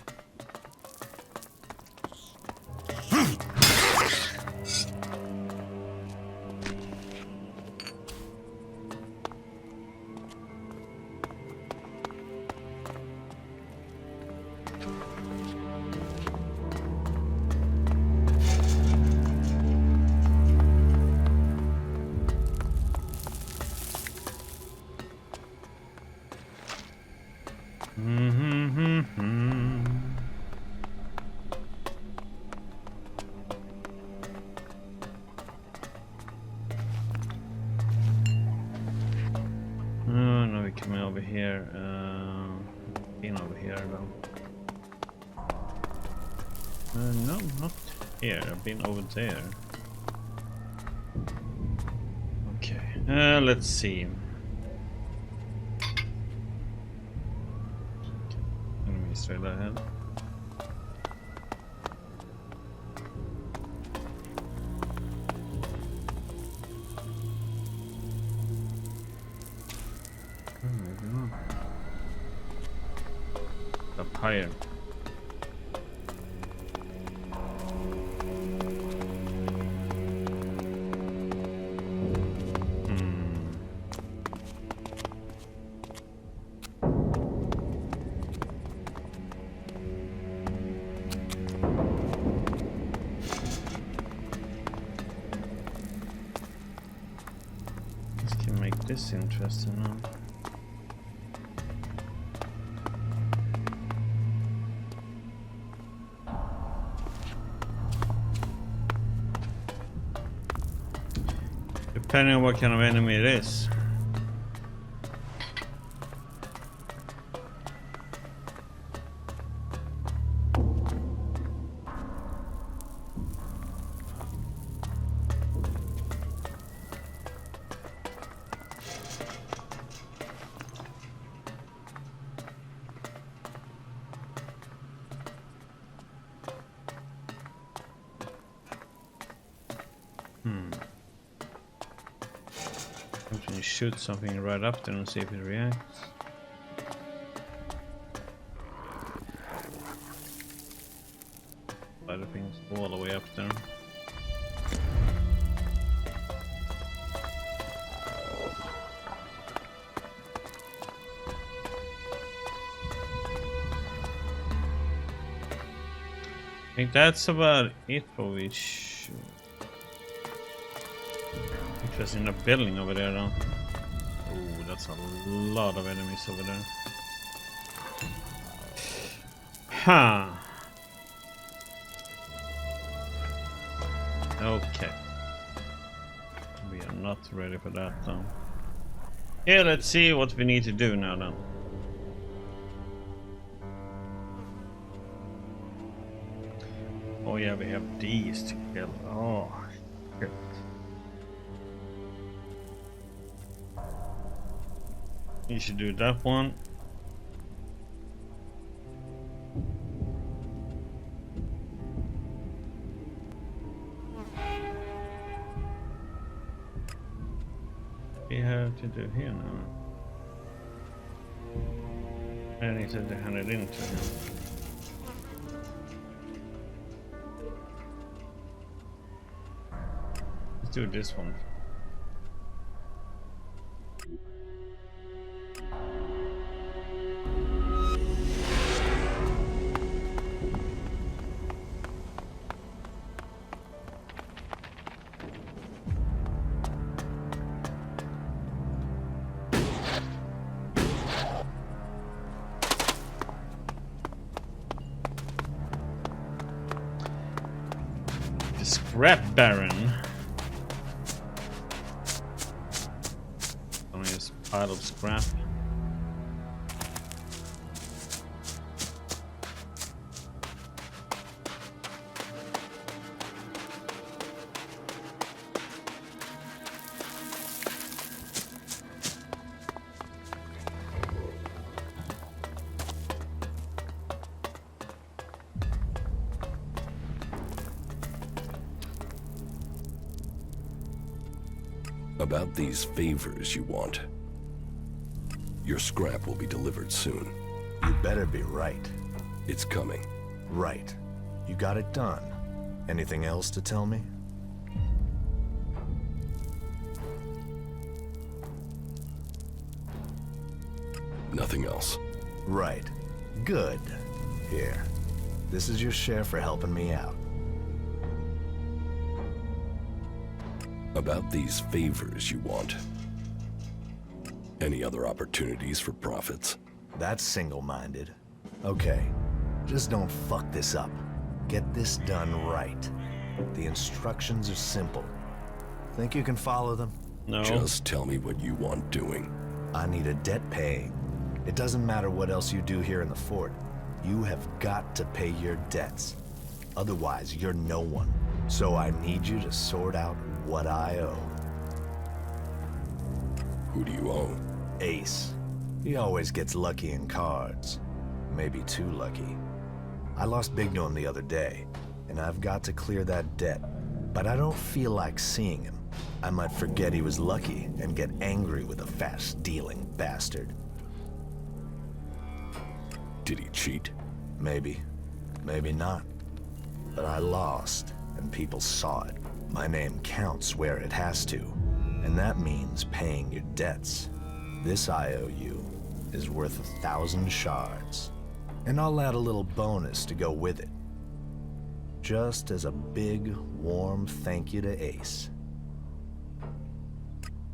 Oh, no, we're coming over here. Been over here though. No, not here. I've been over there. Okay. Let's see. Enemy straight ahead. Up higher. this interesting now. Depending on what kind of enemy it is. Shoot something right up there and see if it reacts. Other things all the way up there. I think that's about it for which. Interesting, a building over there though. Oh, that's a lot of enemies over there. Huh. Okay. We are not ready for that though. Yeah, let's see what we need to do now then. Oh yeah, we have these to kill. Oh, shit. You should do that one. We have to do here now. I need to hand it into him. Let's do this one. Scrap Baron. Only a pile of scrap. About these favors you want. Your scrap will be delivered soon. You better be right. It's coming. Right. You got it done. Anything else to tell me? Nothing else. Right. Good. Here. This is your share for helping me out. About these favors you want. Any other opportunities for profits? That's single-minded. Okay. Just don't fuck this up. Get this done right. The instructions are simple. Think you can follow them? No. Just tell me what you want doing. I need a debt paying. It doesn't matter what else you do here in the fort. You have got to pay your debts. Otherwise, you're no one. So I need you to sort out what I owe. Who do you owe? Ace. He always gets lucky in cards. Maybe too lucky. I lost big to him the other day, and I've got to clear that debt. But I don't feel like seeing him. I might forget he was lucky and get angry with a fast-dealing bastard. Did he cheat? Maybe. Maybe not. But I lost, and people saw it. My name counts where it has to, and that means paying your debts. This IOU is worth 1,000 shards, and I'll add a little bonus to go with it. Just as a big, warm thank you to Ace.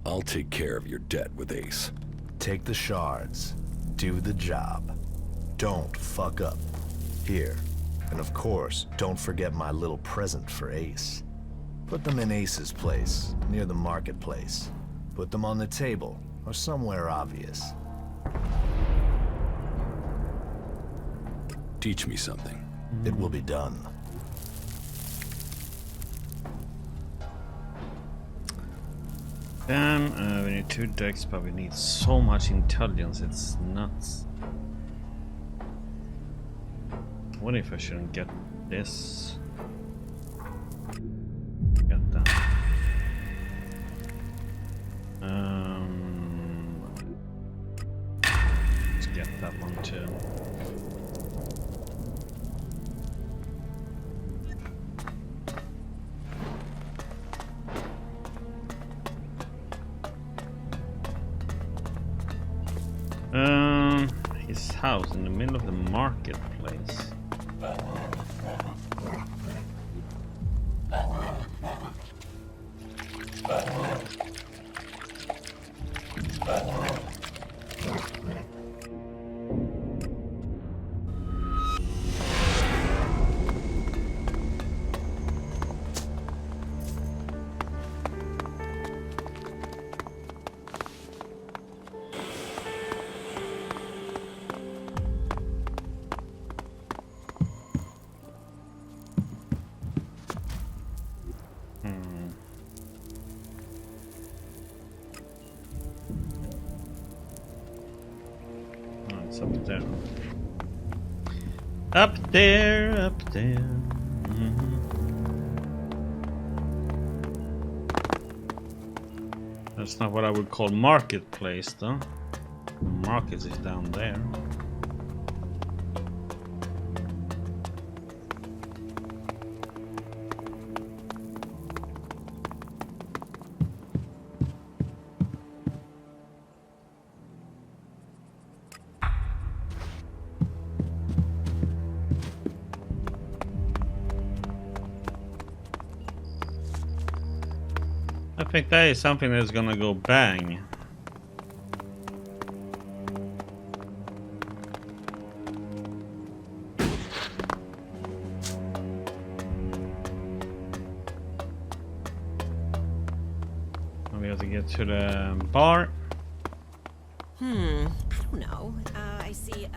I'll take care of your debt with Ace. Take the shards. Do the job. Don't fuck up. Here. And of course, don't forget my little present for Ace. Put them in Ace's place, near the marketplace. Put them on the table, or somewhere obvious. Teach me something. It will be done. Damn, we need 2 decks, but we need so much intelligence, it's nuts. What if I shouldn't get this? Get that. Let's get that one too. His house in the middle of the marketplace. Up there. Up there, up there. That's not what I would call marketplace, though. Market is down there. I think that is something that's gonna go bang. We have to get to the bar. I don't know. I see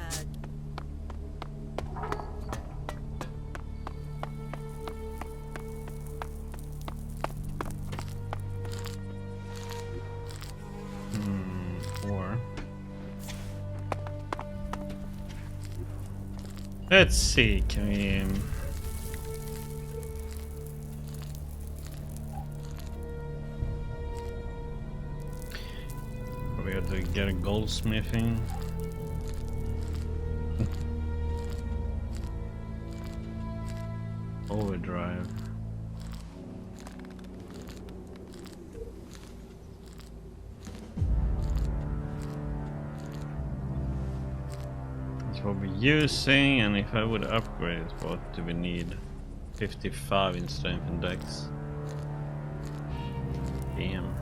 Let's see, can we... We have to get a goldsmithing. Overdrive. What we're using, and if I would upgrade, what do we need? 55 in strength and dex. Damn.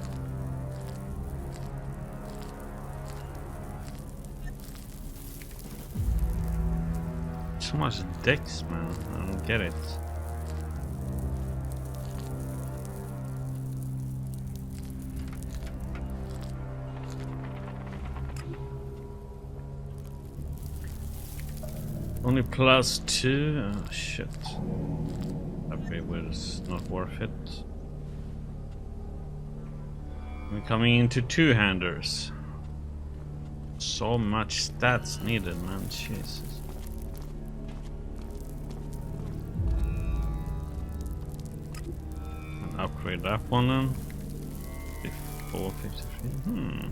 So much dex, man. I don't get it. Only +2? Oh shit. Upgrade was not worth it. We're coming into 2-handers. So much stats needed, man. Jesus. And upgrade that one then. 54, 53.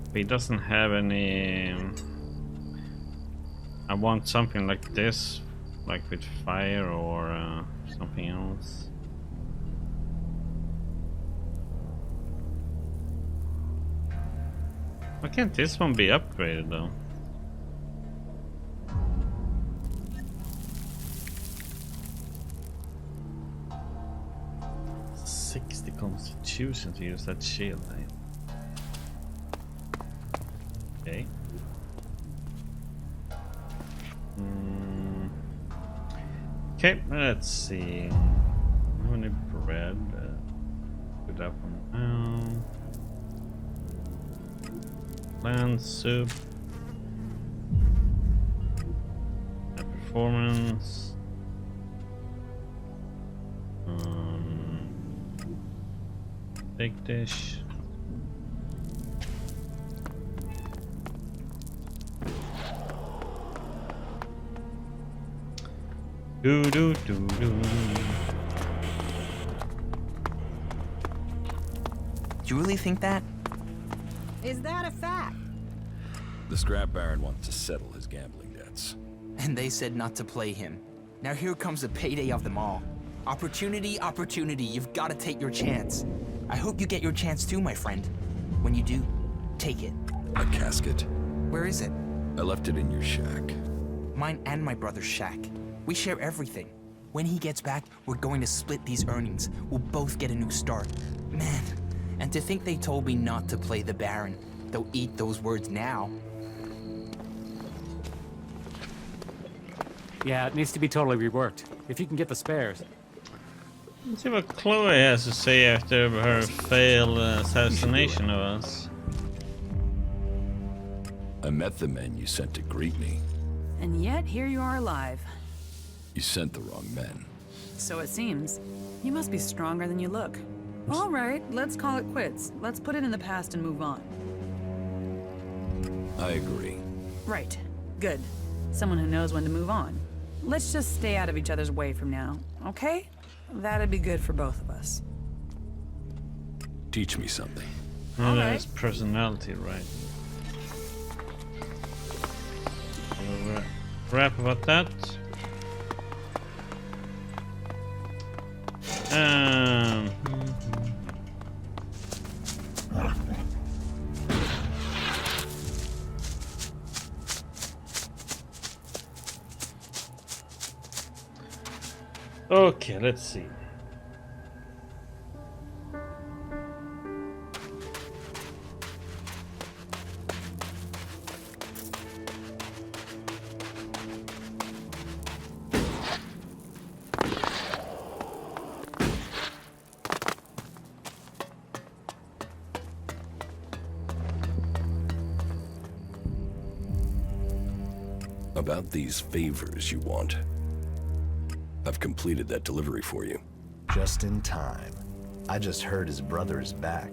But he doesn't have any. I want something like this, like with fire or something else. Why can't this one be upgraded though? 60 constitution to use that shield. Okay. Okay, let's see. How many bread? Put that one down. Land soup. Performance. Big dish. Do do do do. Do you really think that? Is that a fact? The Scrap Baron wants to settle his gambling debts. And they said not to play him. Now here comes the payday of them all. Opportunity, opportunity, you've got to take your chance. I hope you get your chance too, my friend. When you do, take it. A casket. Where is it? I left it in your shack. Mine and my brother's shack. We share everything. When he gets back, we're going to split these earnings. We'll both get a new start. Man, and to think they told me not to play the Baron. They'll eat those words now. Yeah, it needs to be totally reworked. If you can get the spares. Let's see what Chloe has to say after her failed assassination of us. I met the men you sent to greet me. And yet, here you are alive. You sent the wrong men. So it seems. You must be stronger than you look. All right, let's call it quits. Let's put it in the past and move on. I agree. Right. Good. Someone who knows when to move on. Let's just stay out of each other's way from now, okay? That'd be good for both of us. Teach me something. Oh, that's personality, right? We'll rap about that. Okay, let's see. About these favors you want. I've completed that delivery for you. Just in time. I just heard his brother is back.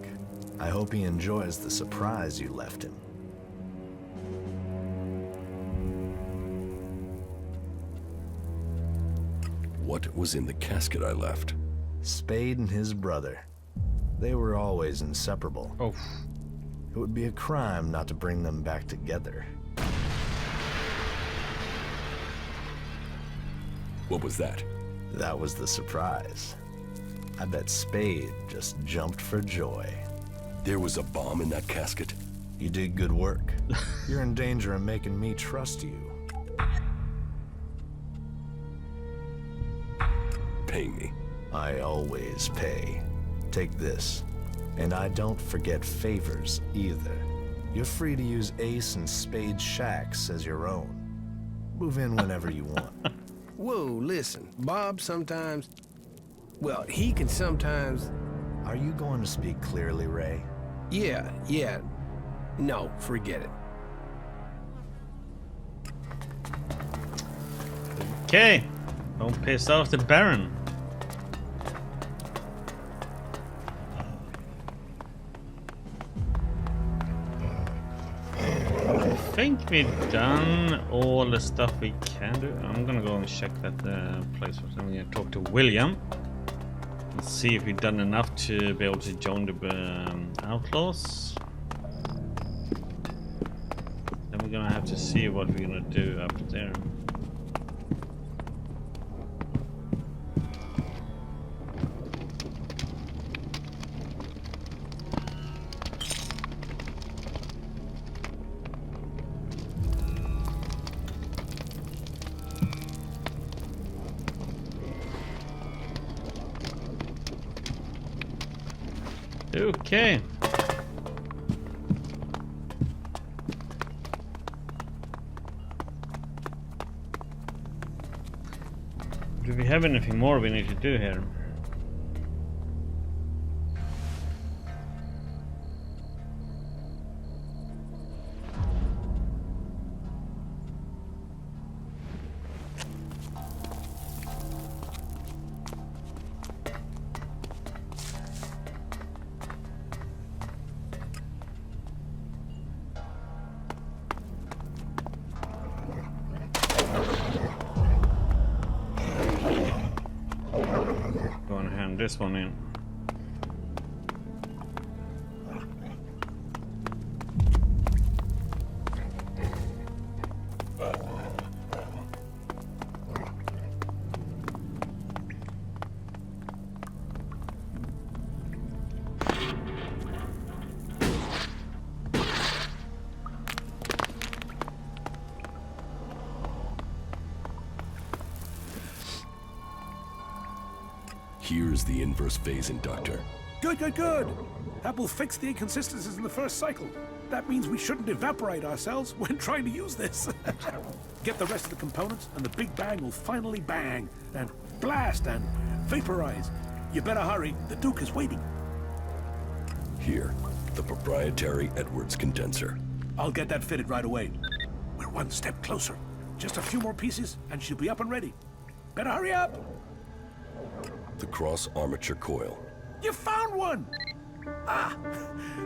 I hope he enjoys the surprise you left him. What was in the casket I left? Spade and his brother. They were always inseparable. Oh. It would be a crime not to bring them back together. What was that? That was the surprise. I bet Spade just jumped for joy. There was a bomb in that casket? You did good work. You're in danger of making me trust you. Pay me. I always pay. Take this. And I don't forget favors either. You're free to use Ace and Spade shacks as your own. Move in whenever you want. Whoa, listen. Bob sometimes... Well, he can sometimes... Are you going to speak clearly, Ray? Yeah. No, forget it. Okay. Don't piss off the Baron. I think we've done all the stuff we can do. I'm gonna go and check that place. I'm gonna talk to William and see if we've done enough to be able to join the outlaws. Then we're gonna have to see what we're gonna do up there. Okay. Do we have anything more we need to do here? This one in. Here's the inverse phase inductor. Good, good, good. That will fix the inconsistencies in the first cycle. That means we shouldn't evaporate ourselves when trying to use this. Get the rest of the components and the Big Bang will finally bang and blast and vaporize. You better hurry. The Duke is waiting. Here, the proprietary Edwards condenser. I'll get that fitted right away. We're one step closer. Just a few more pieces and she'll be up and ready. Better hurry up. The cross armature coil. You found one! Ah,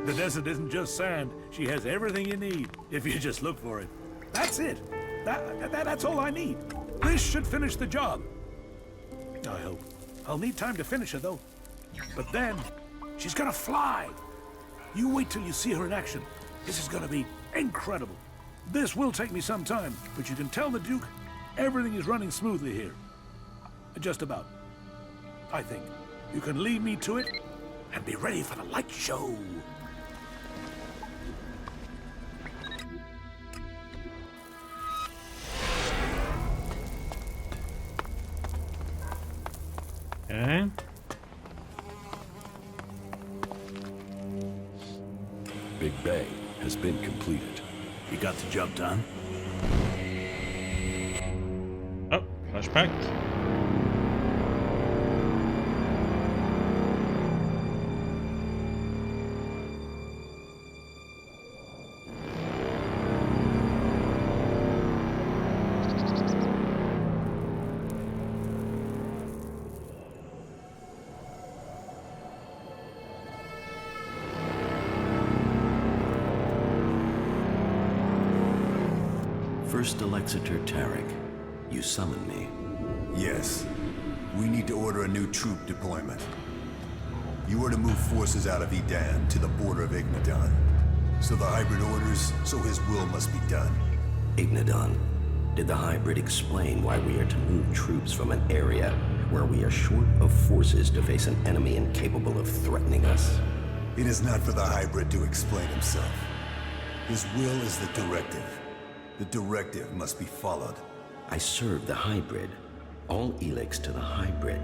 the desert isn't just sand. She has everything you need, if you just look for it. That's it. That's all I need. This should finish the job. I hope. I'll need time to finish her, though. But then, she's gonna fly. You wait till you see her in action. This is gonna be incredible. This will take me some time, but you can tell the Duke everything is running smoothly here. Just about. I think. You can lead me to it and be ready for the light show. Okay. Big Bang has been completed. You got the job done? Oh, flashback. First Alexitor Tarek, you summoned me. Yes. We need to order a new troop deployment. You are to move forces out of Edan to the border of Ignadon. So the hybrid orders, so his will must be done. Ignadon, did the hybrid explain why we are to move troops from an area where we are short of forces to face an enemy incapable of threatening us? It is not for the hybrid to explain himself. His will is the directive. The directive must be followed. I serve the hybrid. All ELEX to the hybrid.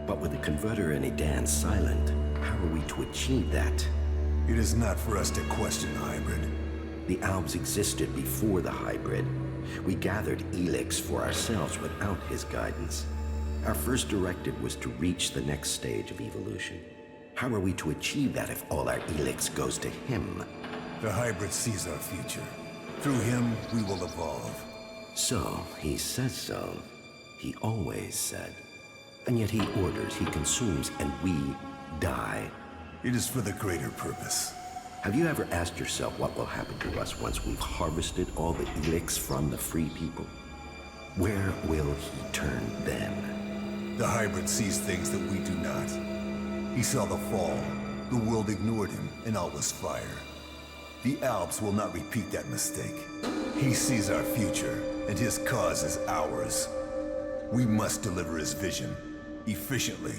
But with the converter in Edan silent, how are we to achieve that? It is not for us to question the hybrid. The Albs existed before the hybrid. We gathered ELEX for ourselves without his guidance. Our first directive was to reach the next stage of evolution. How are we to achieve that if all our ELEX goes to him? The hybrid sees our future. Through him, we will evolve. So, he says so. He always said. And yet he orders, he consumes, and we die. It is for the greater purpose. Have you ever asked yourself what will happen to us once we've harvested all the ELEX from the free people? Where will he turn then? The hybrid sees things that we do not. He saw the fall. The world ignored him, and all was fire. The Alps will not repeat that mistake. He sees our future, and his cause is ours. We must deliver his vision, efficiently.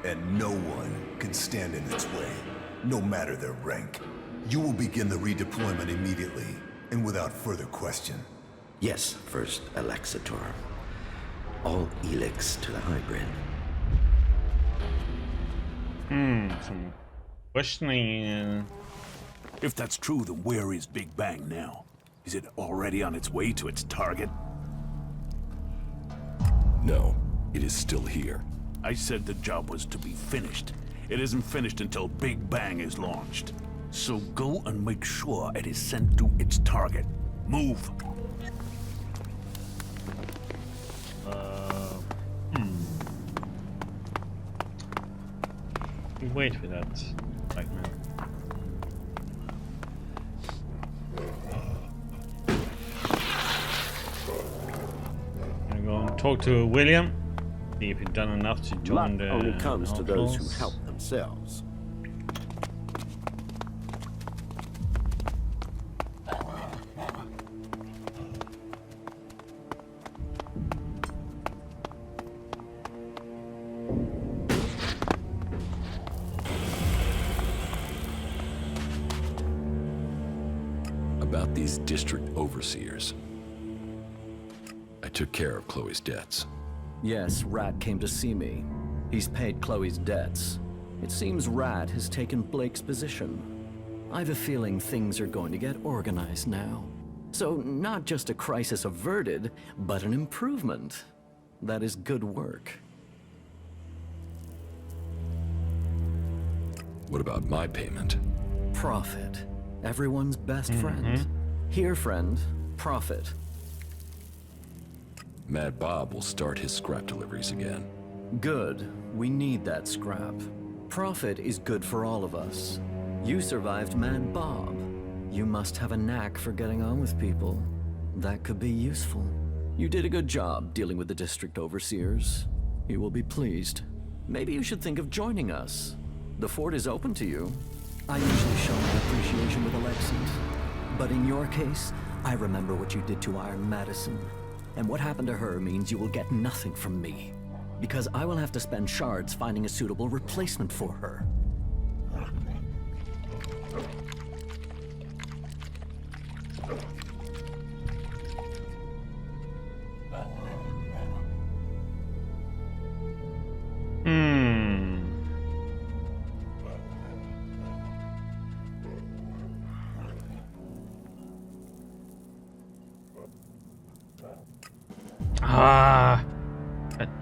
And no one can stand in its way, no matter their rank. You will begin the redeployment immediately, and without further question. Yes, First Alexitor. All ELEX to the hybrid. Some questioning. If that's true, then where is Big Bang now? Is it already on its way to its target? No, it is still here. I said the job was to be finished. It isn't finished until Big Bang is launched. So go and make sure it is sent to its target. Move. We wait for that right now. Gonna go and talk to William. See if he's done enough to join the only comes to those who outlaws. help themselves. About these district overseers. I took care of Chloe's debts. Yes, Rat came to see me. He's paid Chloe's debts. It seems Rat has taken Blake's position. I've a feeling things are going to get organized now. So not just a crisis averted, but an improvement. That is good work. What about my payment? Profit. Everyone's best friend. Here, friend. Profit. Mad Bob will start his scrap deliveries again. Good. We need that scrap. Profit is good for all of us. You survived Mad Bob. You must have a knack for getting on with people. That could be useful. You did a good job dealing with the district overseers. He will be pleased. Maybe you should think of joining us. The fort is open to you. I usually show my appreciation with elections. But in your case, I remember what you did to Iron Madison. And what happened to her means you will get nothing from me. Because I will have to spend shards finding a suitable replacement for her.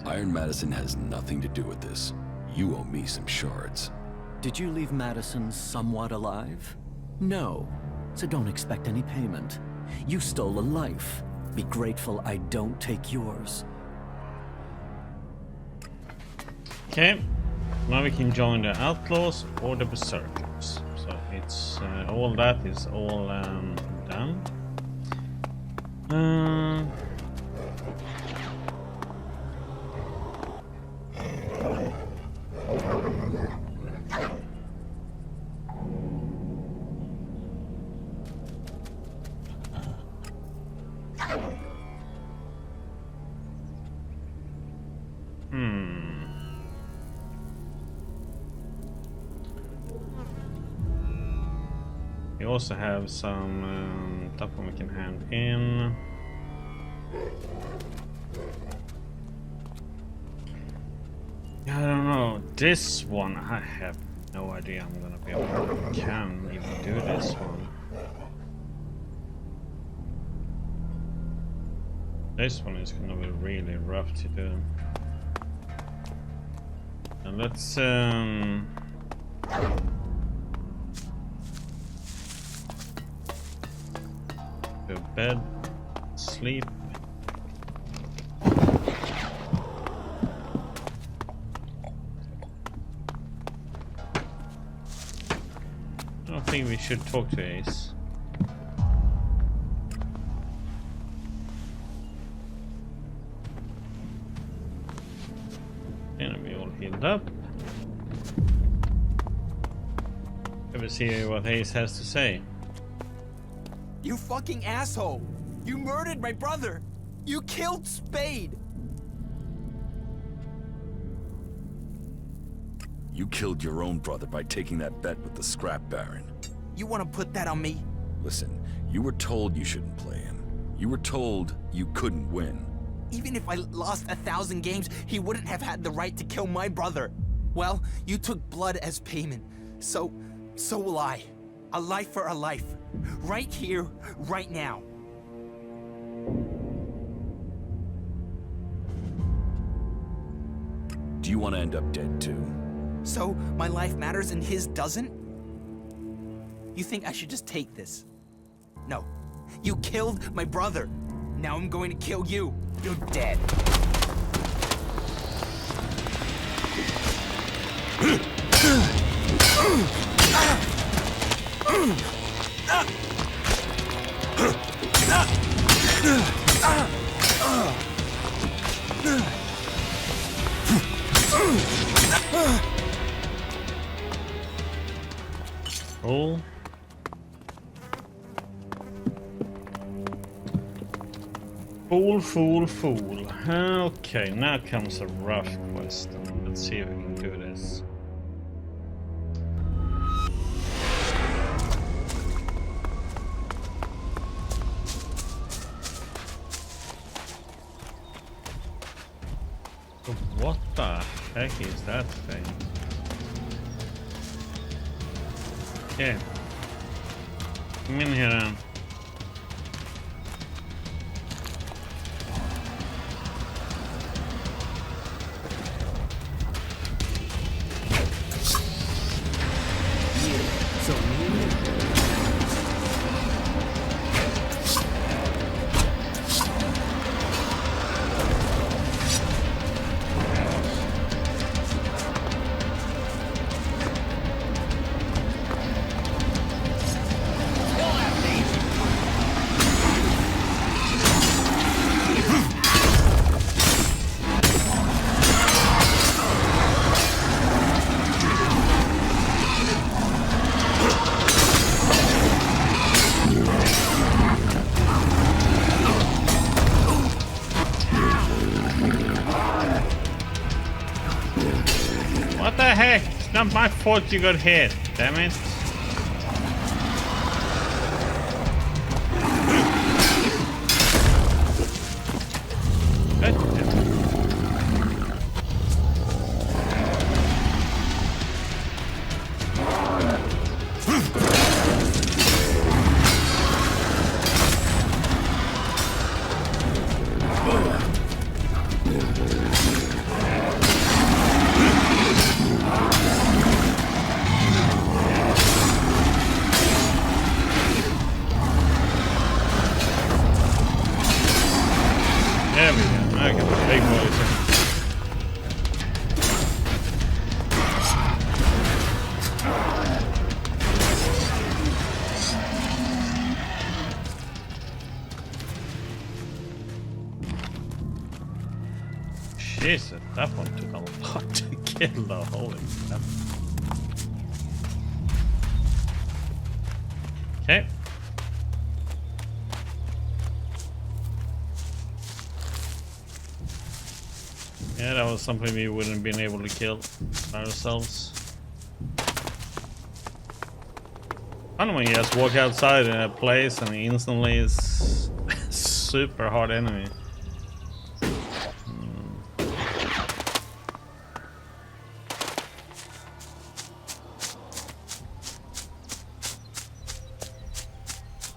Iron Madison has nothing to do with this. You owe me some shards. Did you leave Madison somewhat alive? No, so don't expect any payment. You stole a life. Be grateful I don't take yours. Okay, now we can join the outlaws or the berserkers. So it's all that is all done. We also have some stuff we can hand in. I don't know. This one, I have no idea I'm gonna be able to can even do this one. This one is gonna be really rough to do. And let's go to bed, sleep. I don't think we should talk to Ace. And we all healed up. Let's see what Ace has to say. You fucking asshole! You murdered my brother! You killed Spade! You killed your own brother by taking that bet with the scrap baron. You want to put that on me? Listen, you were told you shouldn't play him. You were told you couldn't win. Even if I lost 1,000 games, he wouldn't have had the right to kill my brother. Well, you took blood as payment. So will I. A life for a life. Right here, right now. Do you want to end up dead too? So my life matters and his doesn't? You think I should just take this? No. You killed my brother. Now I'm going to kill you. You're dead. Oh. Fool. Okay, now comes a rough question. Let's see if we can do this. What the heck is that thing? Okay. Come in here then. What the heck? It's not my fault you got hit, damn it. There we go. I got the big boys in. Jesus, that one took a lot to kill the holy crap. Okay. Yeah, that was something we wouldn't have been able to kill ourselves. I don't know when you just walk outside in a place and instantly it's super hard enemy.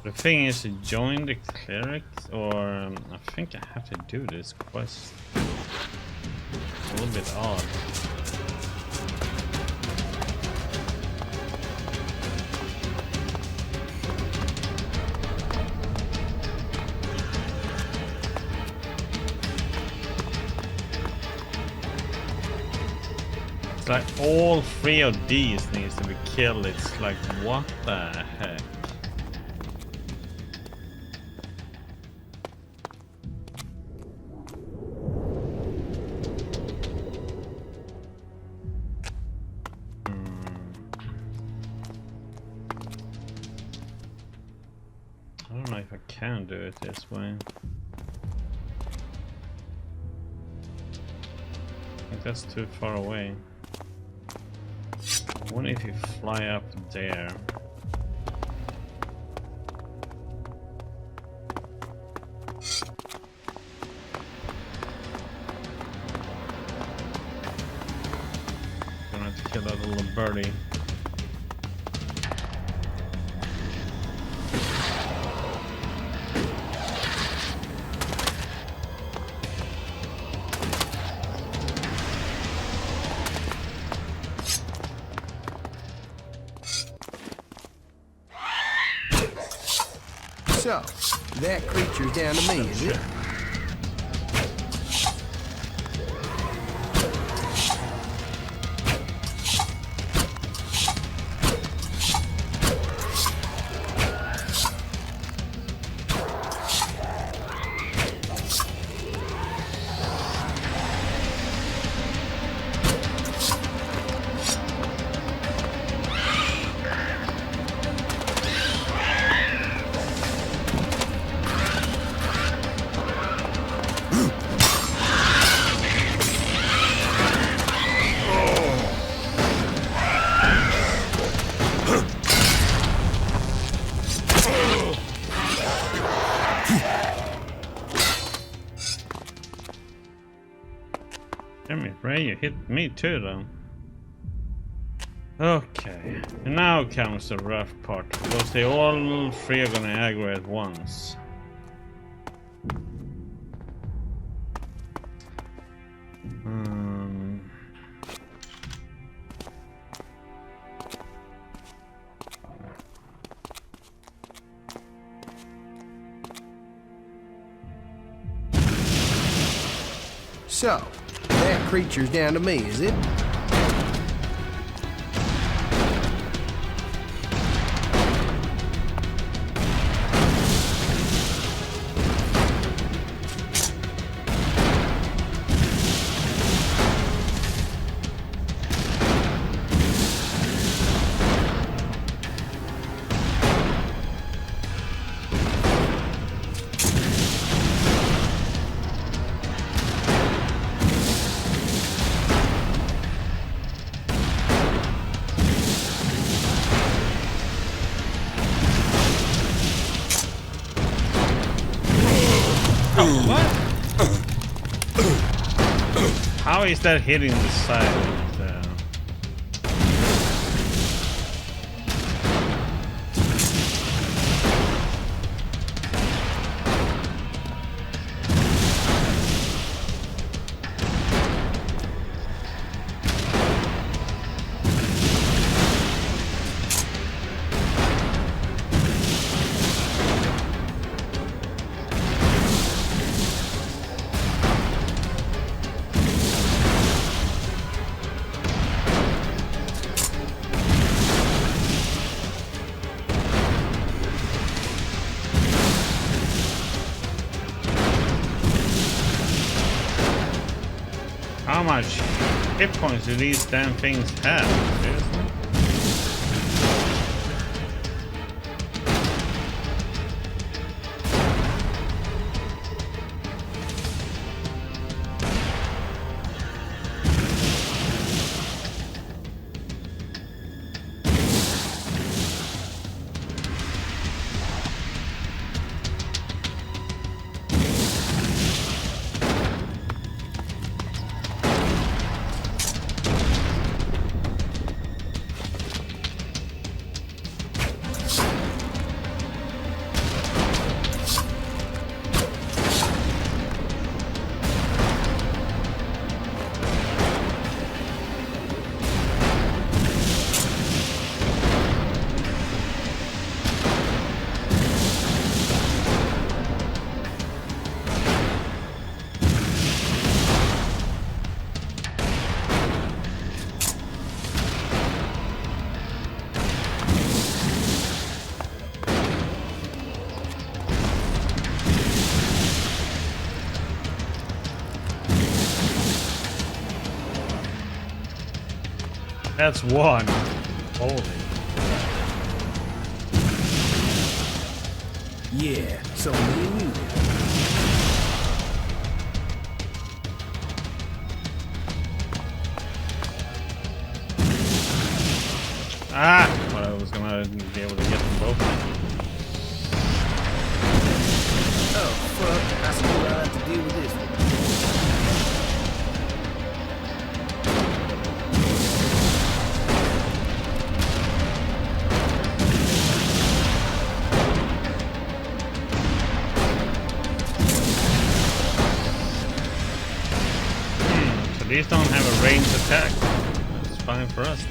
The thing is to join the Clerics, or I think I have to do this quest. A little bit odd. It's like all three of these needs to be killed. It's like, what the heck? I don't know if I can do it this way. I think that's too far away. I wonder if you fly up there. Gonna have to kill that little birdie. So, that creature's down to me, is it? Damn it, Ray, you hit me too, though. Okay, and now comes the rough part, because they all three are gonna aggro at once. So, that creature's down to me, is it? How is that hitting the side of the... How much hit points do these damn things have? Seriously? That's one. Holy. Yeah, so me and you. Ah! Well, I was gonna be able to get them both. Oh, fuck. I suppose I have to deal with this one. These don't have a ranged attack. That's fine for us.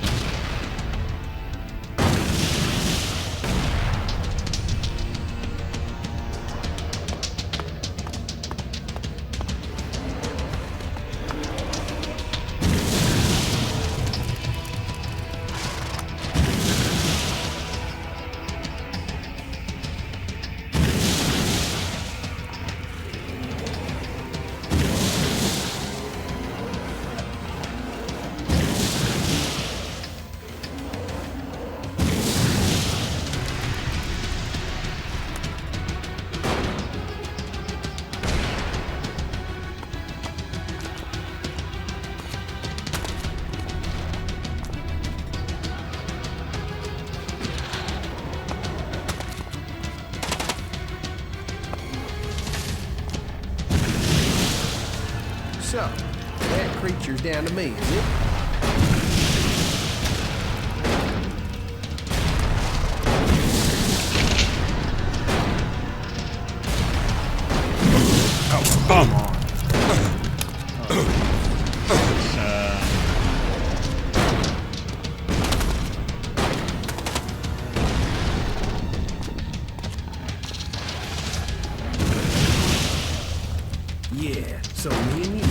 creature's down to me, is it? Oh, come on. Yeah, so me and you.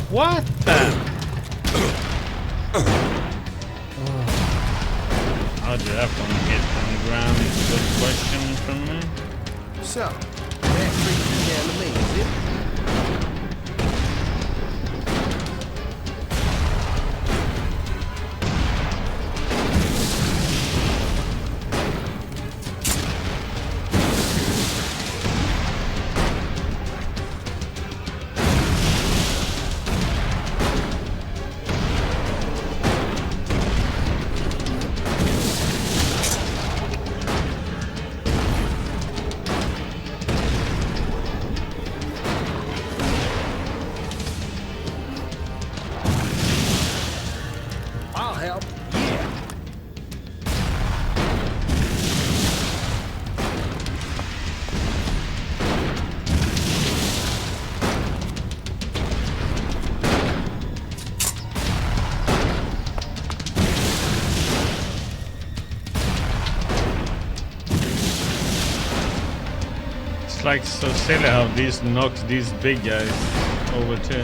What the? How did that one get on the ground? Is a good question from me. So, that creature's down to me, is it? I'll help. Yeah. It's like so silly how these knocks these big guys over too.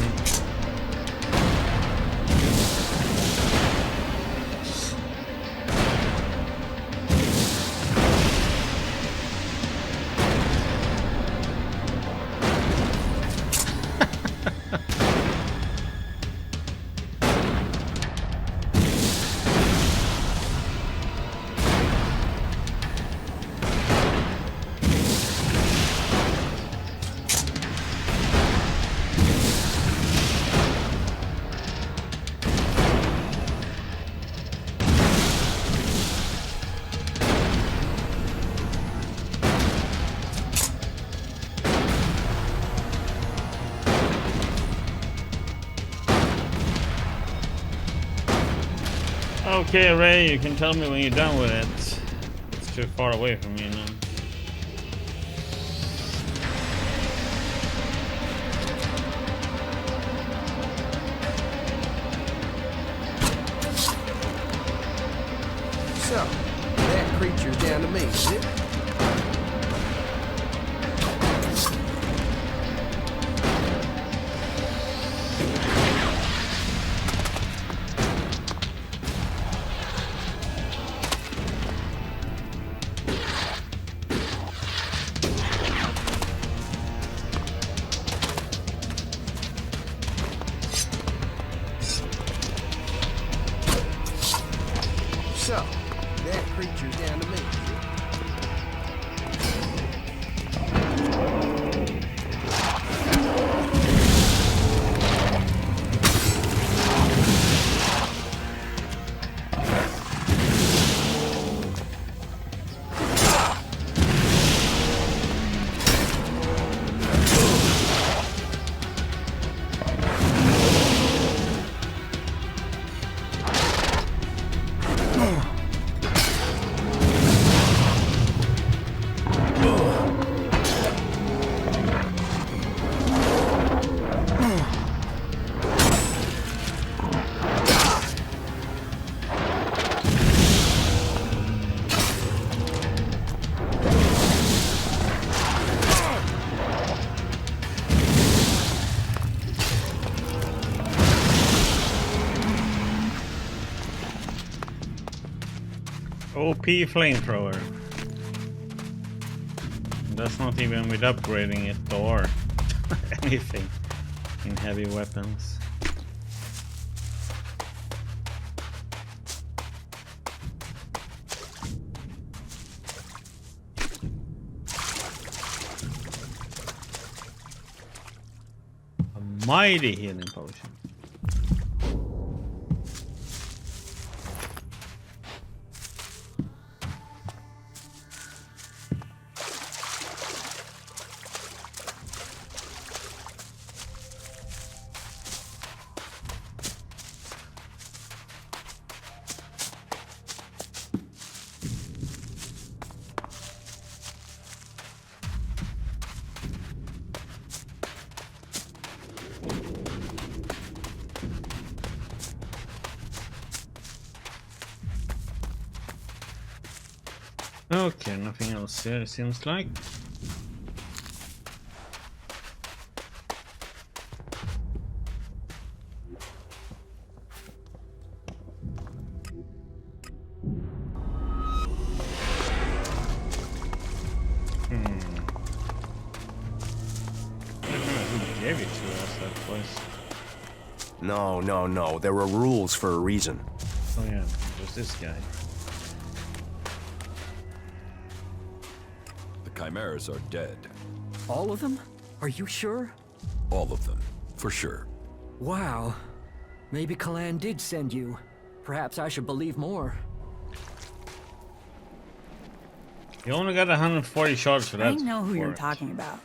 Okay, Ray, you can tell me when you're done with it. It's too far away from me now. So, that creature's down to me, is it? So, that creature's down to me. OP flamethrower. That's not even with upgrading it or anything in heavy weapons. A mighty healing potion. Okay, nothing else here, it seems like. Who gave it to us, that place? No. There were rules for a reason. Oh yeah, there's this guy. The chimeras are dead. All of them? Are you sure? All of them, for sure. Wow. Maybe Kalan did send you. Perhaps I should believe more. You only got 140 shots for that. I know who you're talking about.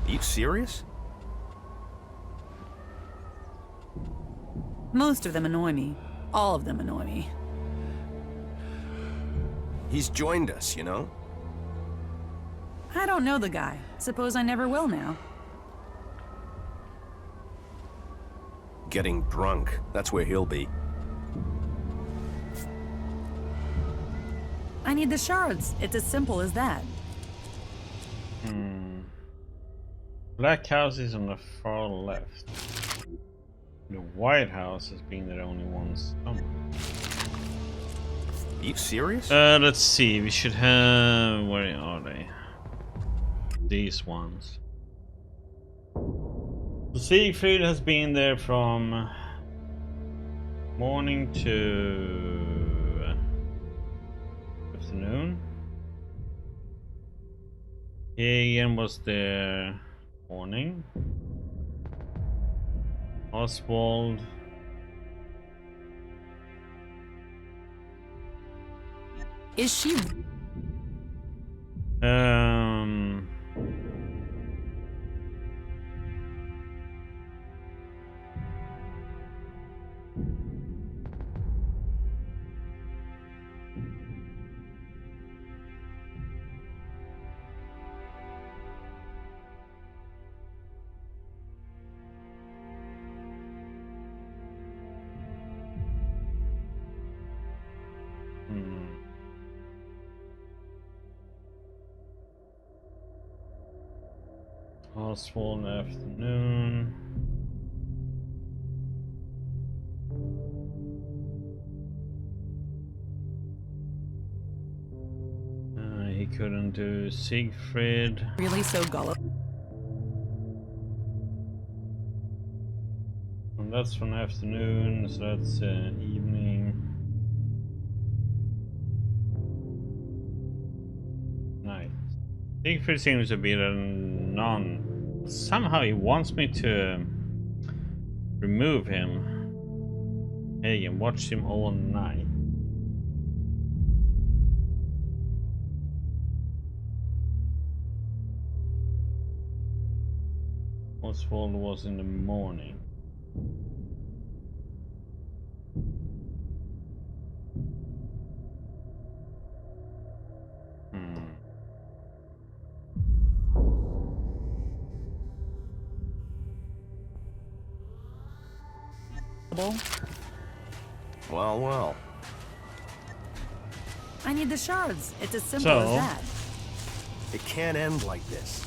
Are you serious? Most of them annoy me. All of them annoy me. He's joined us, you know? I don't know the guy. Suppose I never will now. Getting drunk. That's where he'll be. I need the shards. It's as simple as that. Black house is on the far left. The White House has been the only ones somewhere. Are you serious? Let's see. We should have. Where are they? These ones. The Siegfried has been there from morning to afternoon. Hagen was there morning. Oswald. Is she? Oswald afternoon. He couldn't do Siegfried. Really so gullible? And that's from afternoon, so that's evening. Night. Siegfried seems to be the none. Somehow he wants me to remove him. Hey, and watch him all night. Oswald was in the morning. Well. I need the shards. It's as simple as that. It can't end like this.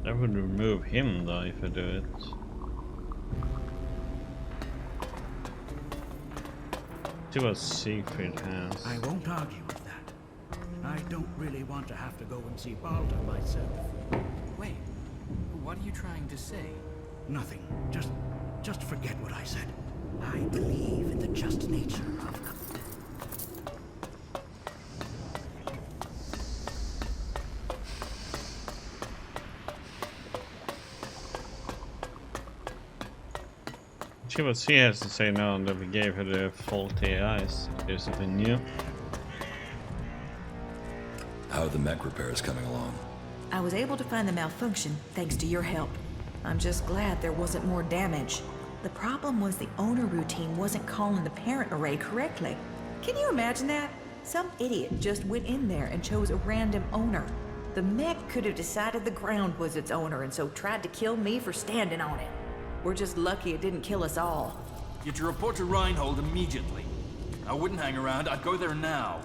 I would remove him though if I do it. See what Siegfried has. I won't argue with that. I don't really want to have to go and see Balder myself. Wait, what are you trying to say? Nothing. Just forget what I said. I believe in the just nature of them. See what she has to say now that we gave her the faulty eyes. There's something new. How are the mech repairs coming along? I was able to find the malfunction thanks to your help. I'm just glad there wasn't more damage. The problem was the owner routine wasn't calling the parent array correctly. Can you imagine that? Some idiot just went in there and chose a random owner. The mech could have decided the ground was its owner and so tried to kill me for standing on it. We're just lucky it didn't kill us all. Get your report to Reinhold immediately. I wouldn't hang around, I'd go there now.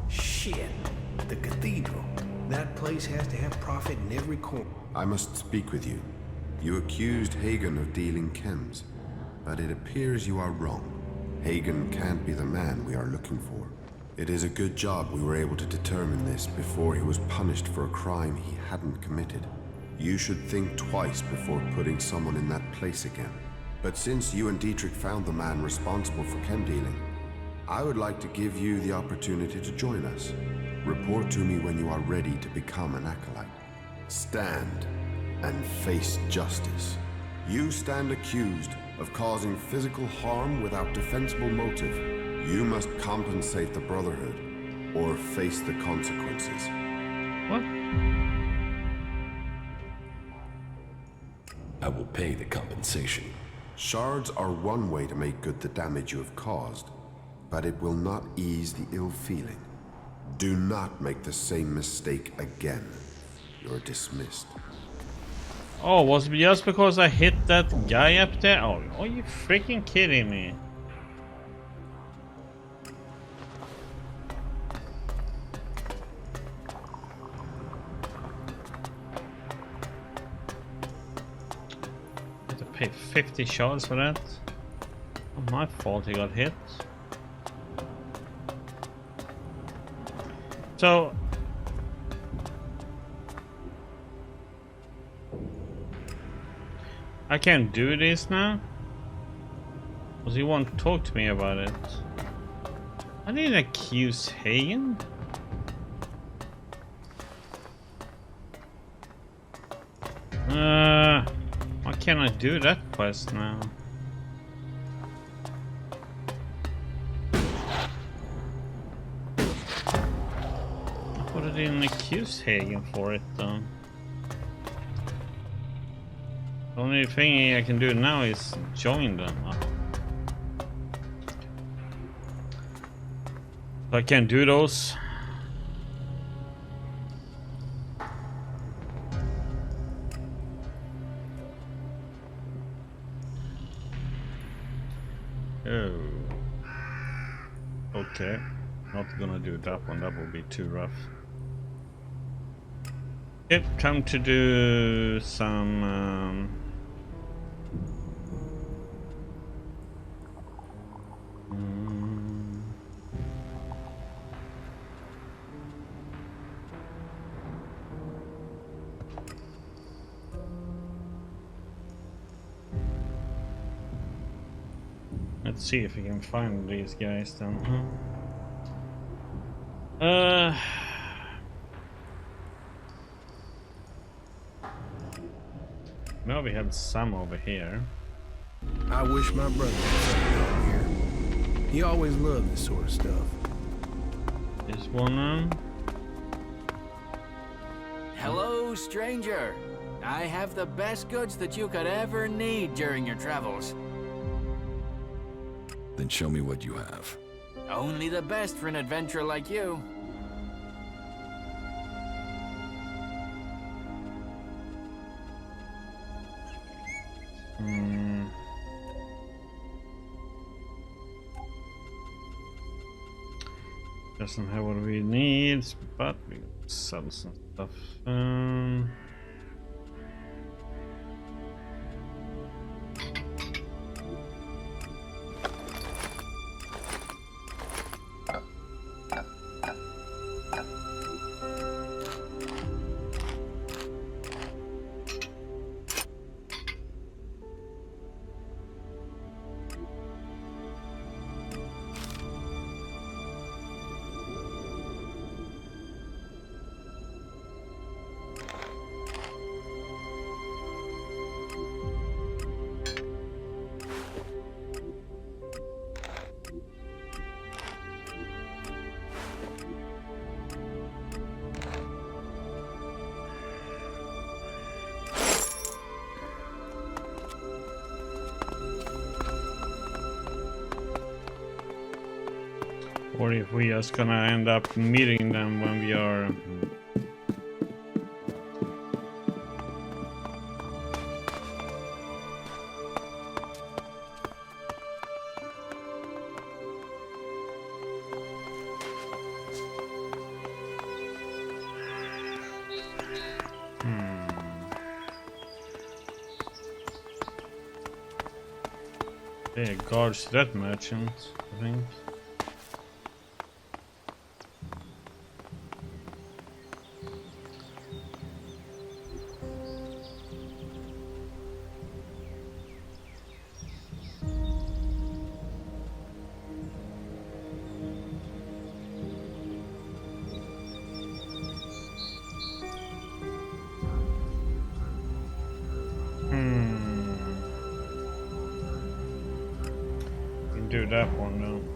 Shit. The cathedral. That place has to have profit in every corner. I must speak with you. You accused Hagen of dealing chems, but it appears you are wrong. Hagen can't be the man we are looking for. It is a good job we were able to determine this before he was punished for a crime he hadn't committed. You should think twice before putting someone in that place again. But since you and Dietrich found the man responsible for chem dealing, I would like to give you the opportunity to join us. Report to me when you are ready to become an acolyte. Stand and face justice. You stand accused of causing physical harm without defensible motive. You must compensate the Brotherhood or face the consequences. What? I will pay the compensation. Shards are one way to make good the damage you have caused, but it will not ease the ill feeling. Do not make the same mistake again. You're dismissed. Oh, was it just because I hit that guy up there? Oh, are you freaking kidding me? I have to pay 50 shards for that? Not my fault he got hit. So I can't do this now? Because he won't talk to me about it. I didn't accuse Hagen. Why can't I do that quest now? I didn't accuse Hagen for it though. The only thing I can do now is join them. I can't do those. Oh. Okay. Not gonna do that one, that will be too rough. Yep, time to do some let's see if we can find these guys then. No, we have some over here. I wish my brother was over here. He always loved this sort of stuff. There's one. Hello, stranger. I have the best goods that you could ever need during your travels. Then show me what you have. Only the best for an adventurer like you. Doesn't have what we need, but we can sell some stuff. Or if we just gonna end up meeting them when we are... Yeah, guards that merchant, I think. Do that one now.